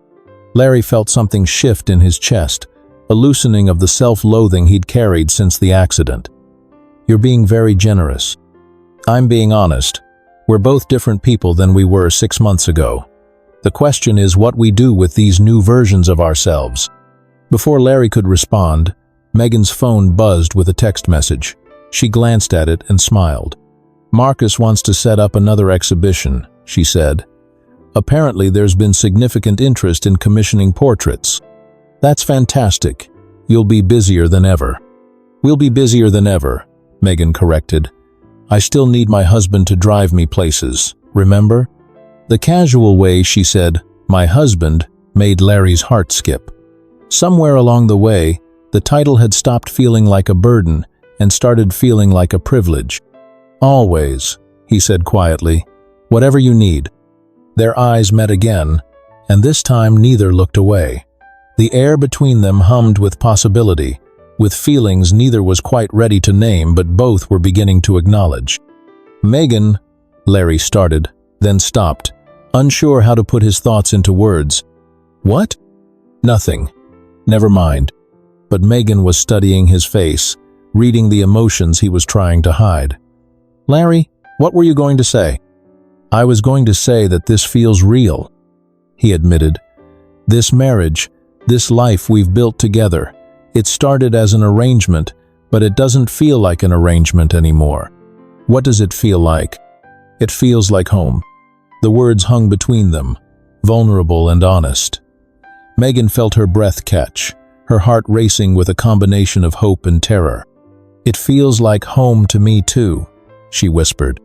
Larry felt something shift in his chest, a loosening of the self-loathing he'd carried since the accident. "You're being very generous." "I'm being honest. We're both different people than we were 6 months ago. The question is what we do with these new versions of ourselves." Before Larry could respond, Megan's phone buzzed with a text message. She glanced at it and smiled. "Marcus wants to set up another exhibition," she said. "Apparently there's been significant interest in commissioning portraits." "That's fantastic. You'll be busier than ever." "We'll be busier than ever," Megan corrected. "I still need my husband to drive me places, remember?" The casual way she said, "my husband," made Larry's heart skip. Somewhere along the way, the title had stopped feeling like a burden and started feeling like a privilege. "Always," he said quietly, "whatever you need." Their eyes met again, and this time neither looked away. The air between them hummed with possibility, with feelings neither was quite ready to name but both were beginning to acknowledge. "Megan," Larry started, then stopped, unsure how to put his thoughts into words. "What?" "Nothing. Never mind." But Megan was studying his face, reading the emotions he was trying to hide. "Larry, what were you going to say?" "I was going to say that this feels real," he admitted. "This marriage, this life we've built together, it started as an arrangement, but it doesn't feel like an arrangement anymore." "What does it feel like?" "It feels like home." The words hung between them, vulnerable and honest. Megan felt her breath catch, her heart racing with a combination of hope and terror. "It feels like home to me too," she whispered.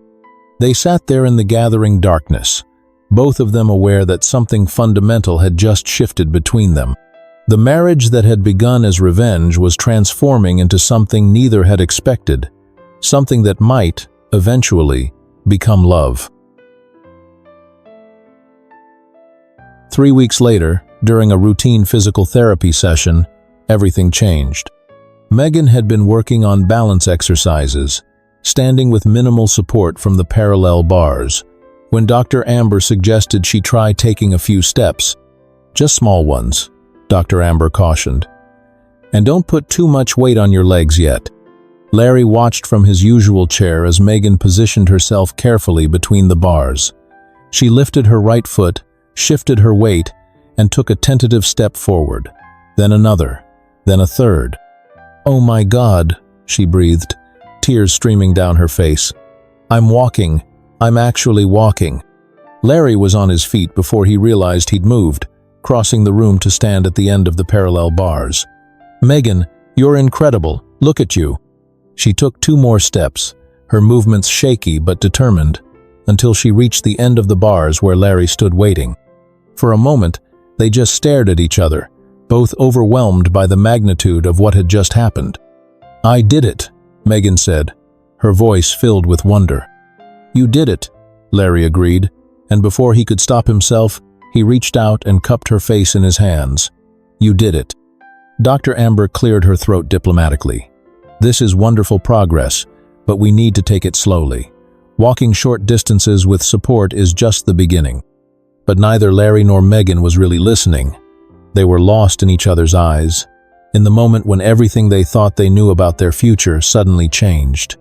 They sat there in the gathering darkness, both of them aware that something fundamental had just shifted between them. The marriage that had begun as revenge was transforming into something neither had expected, something that might, eventually, become love. 3 weeks later, during a routine physical therapy session, everything changed. Megan had been working on balance exercises, standing with minimal support from the parallel bars, when Dr. Amber suggested she try taking a few steps. "Just small ones," Dr. Amber cautioned. "And don't put too much weight on your legs yet." Larry watched from his usual chair as Megan positioned herself carefully between the bars. She lifted her right foot, shifted her weight, and took a tentative step forward, then another, then a third. "Oh my God," she breathed, tears streaming down her face. "I'm walking. I'm actually walking." Larry was on his feet before he realized he'd moved, crossing the room to stand at the end of the parallel bars. "Megan, you're incredible. Look at you." She took 2 more steps, her movements shaky but determined, until she reached the end of the bars where Larry stood waiting. For a moment, they just stared at each other, both overwhelmed by the magnitude of what had just happened. "I did it," Megan said, her voice filled with wonder. "You did it," Larry agreed, and before he could stop himself, he reached out and cupped her face in his hands. "You did it." Dr. Amber cleared her throat diplomatically. "This is wonderful progress, but we need to take it slowly. Walking short distances with support is just the beginning." But neither Larry nor Megan was really listening. They were lost in each other's eyes, in the moment when everything they thought they knew about their future suddenly changed.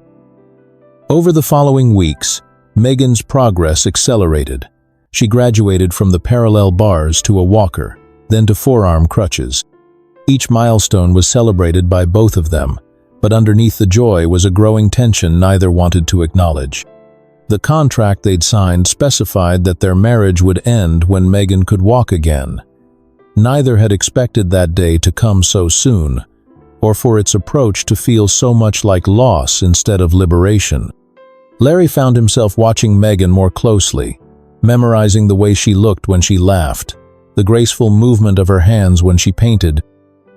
Over the following weeks, Megan's progress accelerated. She graduated from the parallel bars to a walker, then to forearm crutches. Each milestone was celebrated by both of them, but underneath the joy was a growing tension neither wanted to acknowledge. The contract they'd signed specified that their marriage would end when Megan could walk again. Neither had expected that day to come so soon, or for its approach to feel so much like loss instead of liberation. Larry found himself watching Megan more closely, memorizing the way she looked when she laughed, the graceful movement of her hands when she painted,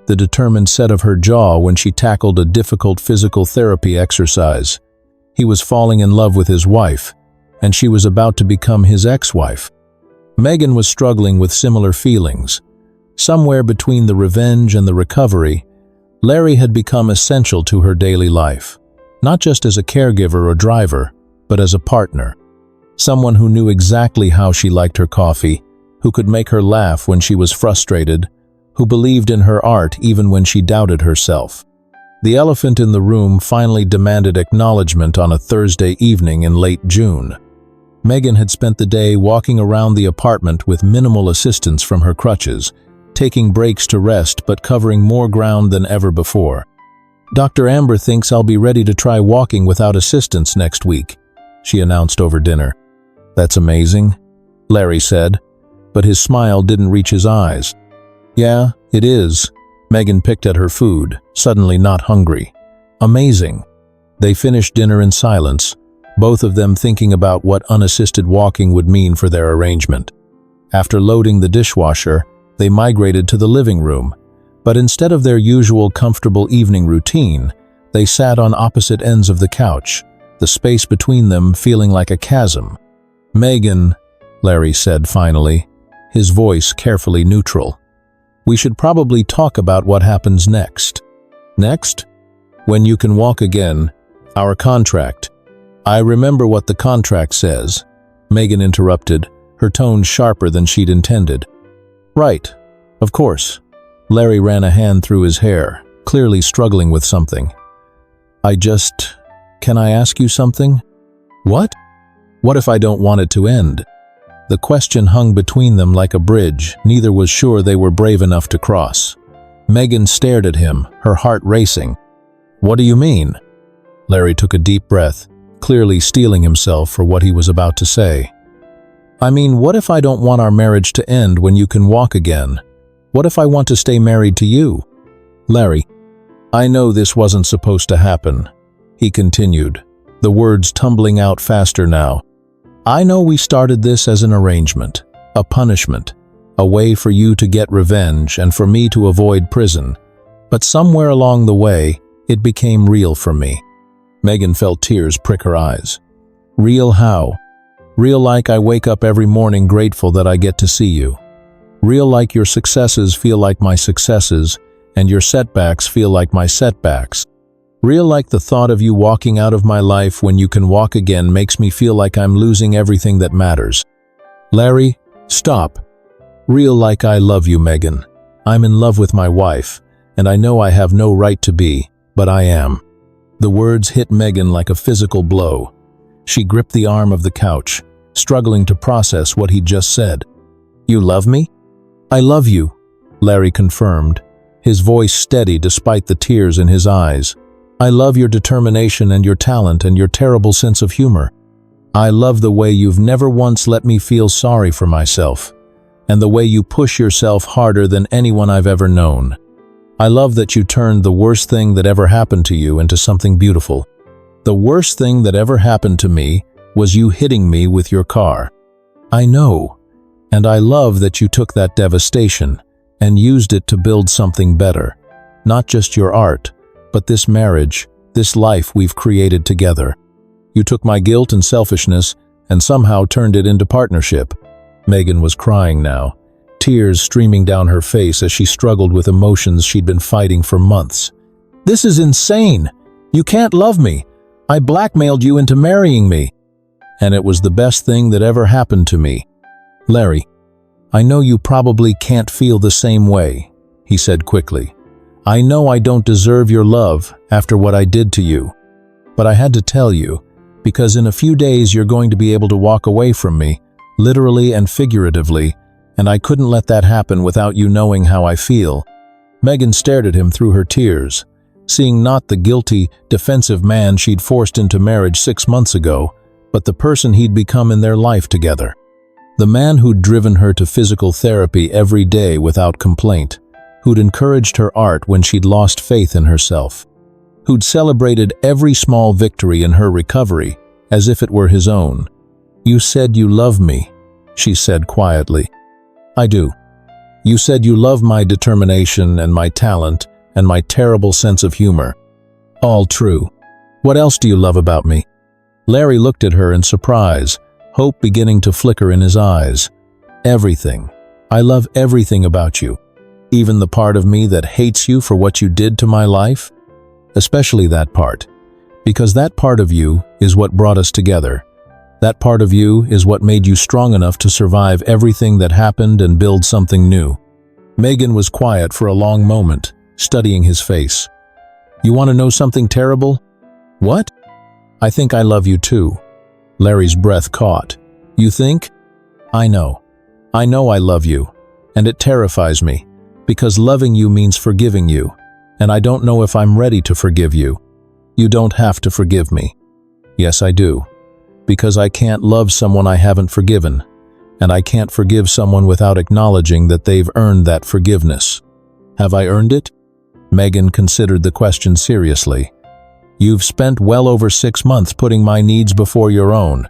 the determined set of her jaw when she tackled a difficult physical therapy exercise. He was falling in love with his wife, and she was about to become his ex-wife. Megan was struggling with similar feelings. Somewhere between the revenge and the recovery, Larry had become essential to her daily life, not just as a caregiver or driver, but as a partner. Someone who knew exactly how she liked her coffee, who could make her laugh when she was frustrated, who believed in her art even when she doubted herself. The elephant in the room finally demanded acknowledgement on a Thursday evening in late June. Megan had spent the day walking around the apartment with minimal assistance from her crutches, taking breaks to rest but covering more ground than ever before. "Dr. Amber thinks I'll be ready to try walking without assistance next week," she announced over dinner. "That's amazing," Larry said, but his smile didn't reach his eyes. "Yeah, it is." Megan picked at her food, suddenly not hungry. "Amazing." They finished dinner in silence, both of them thinking about what unassisted walking would mean for their arrangement. After loading the dishwasher, they migrated to the living room, but instead of their usual comfortable evening routine, they sat on opposite ends of the couch, the space between them feeling like a chasm. "Megan," Larry said finally, his voice carefully neutral, "we should probably talk about what happens next." "Next?" "When you can walk again. Our contract." "I remember what the contract says," Megan interrupted, her tone sharper than she'd intended. "Right. Of course." Larry ran a hand through his hair, clearly struggling with something. Can I ask you something?" "What?" "What if I don't want it to end?" The question hung between them like a bridge neither was sure they were brave enough to cross. Megan stared at him, her heart racing. "What do you mean?" Larry took a deep breath, clearly steeling himself for what he was about to say. "I mean, what if I don't want our marriage to end when you can walk again? What if I want to stay married to you?" "Larry, I know this wasn't supposed to happen," he continued, the words tumbling out faster now. "I know we started this as an arrangement, a punishment, a way for you to get revenge and for me to avoid prison. But somewhere along the way, it became real for me." Megan felt tears prick her eyes. "Real how?" "Real like I wake up every morning grateful that I get to see you. Real like your successes feel like my successes, and your setbacks feel like my setbacks. Real like the thought of you walking out of my life when you can walk again makes me feel like I'm losing everything that matters." "Larry, stop." "Real like I love you, Megan. I'm in love with my wife, and I know I have no right to be, but I am." The words hit Megan like a physical blow. She gripped the arm of the couch, struggling to process what he'd just said. "You love me?" "I love you," Larry confirmed, his voice steady despite the tears in his eyes. "I love your determination and your talent and your terrible sense of humor. I love the way you've never once let me feel sorry for myself, and the way you push yourself harder than anyone I've ever known. I love that you turned the worst thing that ever happened to you into something beautiful. The worst thing that ever happened to me was you hitting me with your car. I know, and I love that you took that devastation and used it to build something better, not just your art, but this marriage, this life we've created together. You took my guilt and selfishness and somehow turned it into partnership." Megan was crying now, tears streaming down her face as she struggled with emotions she'd been fighting for months. "This is insane! You can't love me! I blackmailed you into marrying me. And it was the best thing that ever happened to me." "Larry, I know you probably can't feel the same way," he said quickly. "I know I don't deserve your love after what I did to you. But I had to tell you, because in a few days you're going to be able to walk away from me, literally and figuratively, and I couldn't let that happen without you knowing how I feel." Megan stared at him through her tears, seeing not the guilty, defensive man she'd forced into marriage 6 months ago, but the person he'd become in their life together. The man who'd driven her to physical therapy every day without complaint, who'd encouraged her art when she'd lost faith in herself, who'd celebrated every small victory in her recovery as if it were his own. "You said you love me," she said quietly. "I do. You said you love my determination and my talent and my terrible sense of humor. All true. What else do you love about me?" Larry looked at her in surprise, hope beginning to flicker in his eyes. "Everything. I love everything about you. Even the part of me that hates you for what you did to my life? Especially that part. Because that part of you is what brought us together. That part of you is what made you strong enough to survive everything that happened and build something new." Megan was quiet for a long moment, studying his face. "You want to know something terrible?" "What?" "I think I love you too." Larry's breath caught. "You think?" I know I love you, and it terrifies me, because loving you means forgiving you, and I don't know if I'm ready to forgive you." "You don't have to forgive me." "Yes, I do. Because I can't love someone I haven't forgiven, and I can't forgive someone without acknowledging that they've earned that forgiveness." "Have I earned it?" Megan considered the question seriously. "You've spent well over 6 months putting my needs before your own.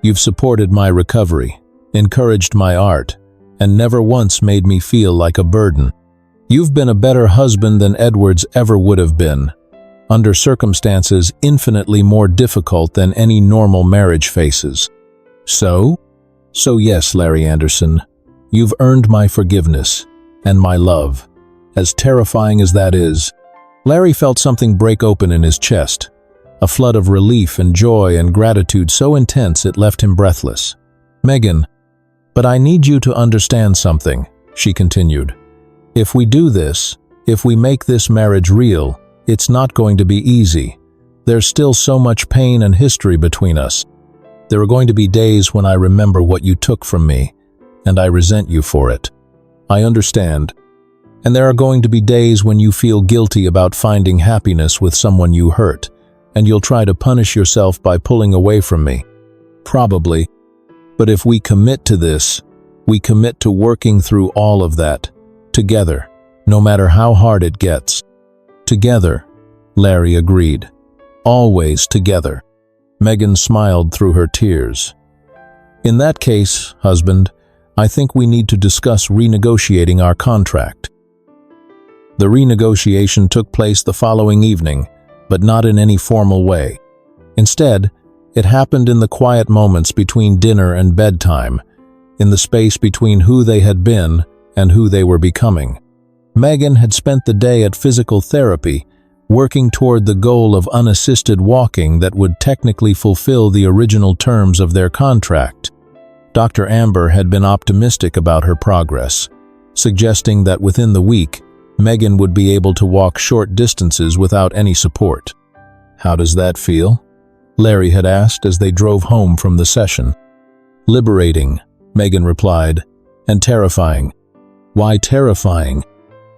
You've supported my recovery, encouraged my art, and never once made me feel like a burden. You've been a better husband than Edwards ever would have been, under circumstances infinitely more difficult than any normal marriage faces. So yes, Larry Anderson, you've earned my forgiveness and my love, as terrifying as that is." Larry felt something break open in his chest, a flood of relief and joy and gratitude so intense it left him breathless. "Megan, but I need you to understand something," she continued. "If we do this, if we make this marriage real, it's not going to be easy. There's still so much pain and history between us. There are going to be days when I remember what you took from me, and I resent you for it. I understand. And there are going to be days when you feel guilty about finding happiness with someone you hurt, and you'll try to punish yourself by pulling away from me. Probably. But if we commit to this, we commit to working through all of that, together, no matter how hard it gets." "Together," Larry agreed. "Always together." Megan smiled through her tears. "In that case, husband, I think we need to discuss renegotiating our contract." The renegotiation took place the following evening, but not in any formal way. Instead, it happened in the quiet moments between dinner and bedtime, in the space between who they had been and who they were becoming. Megan had spent the day at physical therapy, working toward the goal of unassisted walking that would technically fulfill the original terms of their contract. Dr. Amber had been optimistic about her progress, suggesting that within the week, Megan would be able to walk short distances without any support. "How does that feel?" Larry had asked as they drove home from the session. "Liberating," Megan replied, "and terrifying." "Why terrifying?"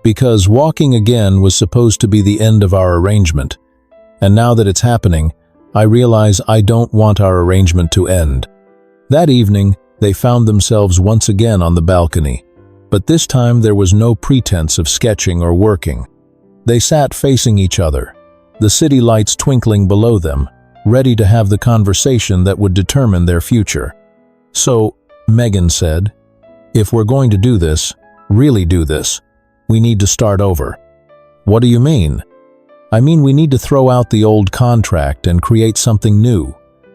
"Because walking again was supposed to be the end of our arrangement, and now that it's happening, I realize I don't want our arrangement to end." That evening, they found themselves once again on the balcony, but this time there was no pretense of sketching or working. They sat facing each other, the city lights twinkling below them, ready to have the conversation that would determine their future. "So," Megan said, "if we're going to do this, really do this, we need to start over." "What do you mean?" "I mean we need to throw out the old contract and create something new,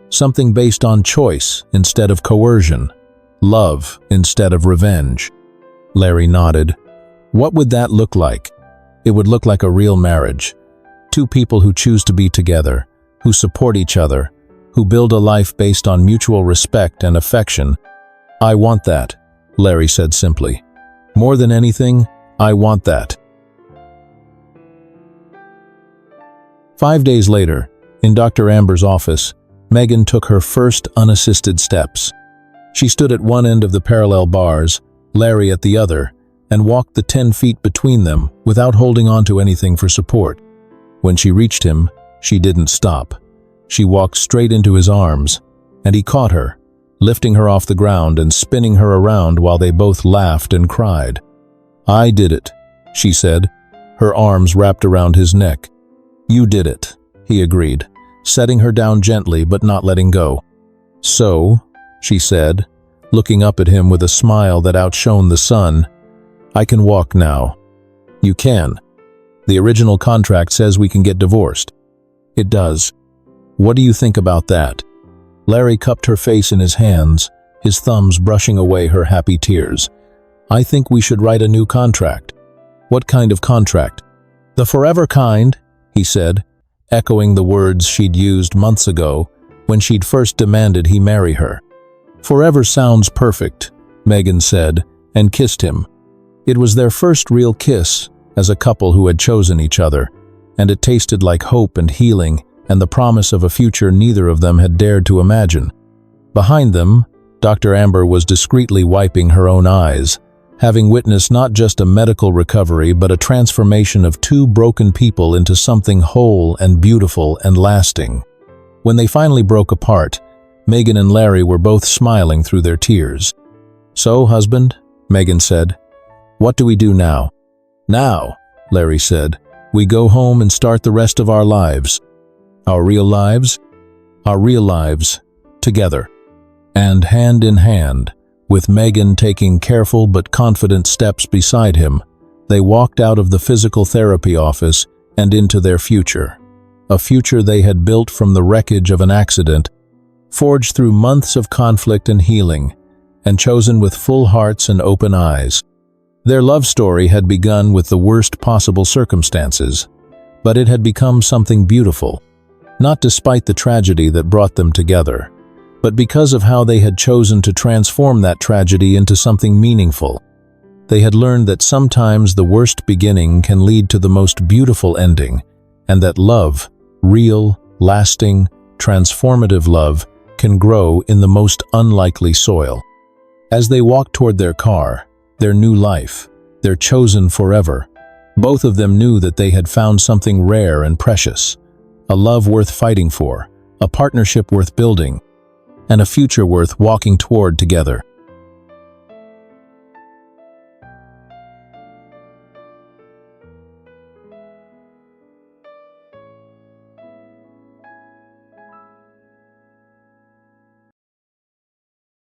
something based on choice instead of coercion, love instead of revenge." Larry nodded. "What would that look like?" "It would look like a real marriage. Two people who choose to be together, who support each other, who build a life based on mutual respect and affection." "I want that," Larry said simply. "More than anything, I want that." 5 days later, in Dr. Amber's office, Megan took her first unassisted steps. She stood at one end of the parallel bars, Larry at the other, and walked the 10 feet between them without holding on to anything for support. When she reached him, she didn't stop. She walked straight into his arms, and he caught her, lifting her off the ground and spinning her around while they both laughed and cried. "I did it," she said, her arms wrapped around his neck. "You did it," he agreed, setting her down gently but not letting go. "So," she said, looking up at him with a smile that outshone the sun, "I can walk now." "You can. The original contract says we can get divorced." "It does. What do you think about that?" Larry cupped her face in his hands, his thumbs brushing away her happy tears. "I think we should write a new contract." "What kind of contract?" "The forever kind," he said, echoing the words she'd used months ago when she'd first demanded he marry her. "Forever sounds perfect," Megan said, and kissed him. It was their first real kiss as a couple who had chosen each other, and it tasted like hope and healing and the promise of a future neither of them had dared to imagine. Behind them, Dr. Amber was discreetly wiping her own eyes, having witnessed not just a medical recovery but a transformation of two broken people into something whole and beautiful and lasting. When they finally broke apart, Megan and Larry were both smiling through their tears. "So, husband," Megan said, "what do we do now?" "Now," Larry said, "we go home and start the rest of our lives." "Our real lives?" "Our real lives, together." And hand in hand, with Megan taking careful but confident steps beside him, they walked out of the physical therapy office and into their future. A future they had built from the wreckage of an accident, forged through months of conflict and healing, and chosen with full hearts and open eyes. Their love story had begun with the worst possible circumstances, but it had become something beautiful, not despite the tragedy that brought them together, but because of how they had chosen to transform that tragedy into something meaningful. They had learned that sometimes the worst beginning can lead to the most beautiful ending, and that love, real, lasting, transformative love, can grow in the most unlikely soil. As they walked toward their car, their new life, their chosen forever, both of them knew that they had found something rare and precious, a love worth fighting for, a partnership worth building, and a future worth walking toward together.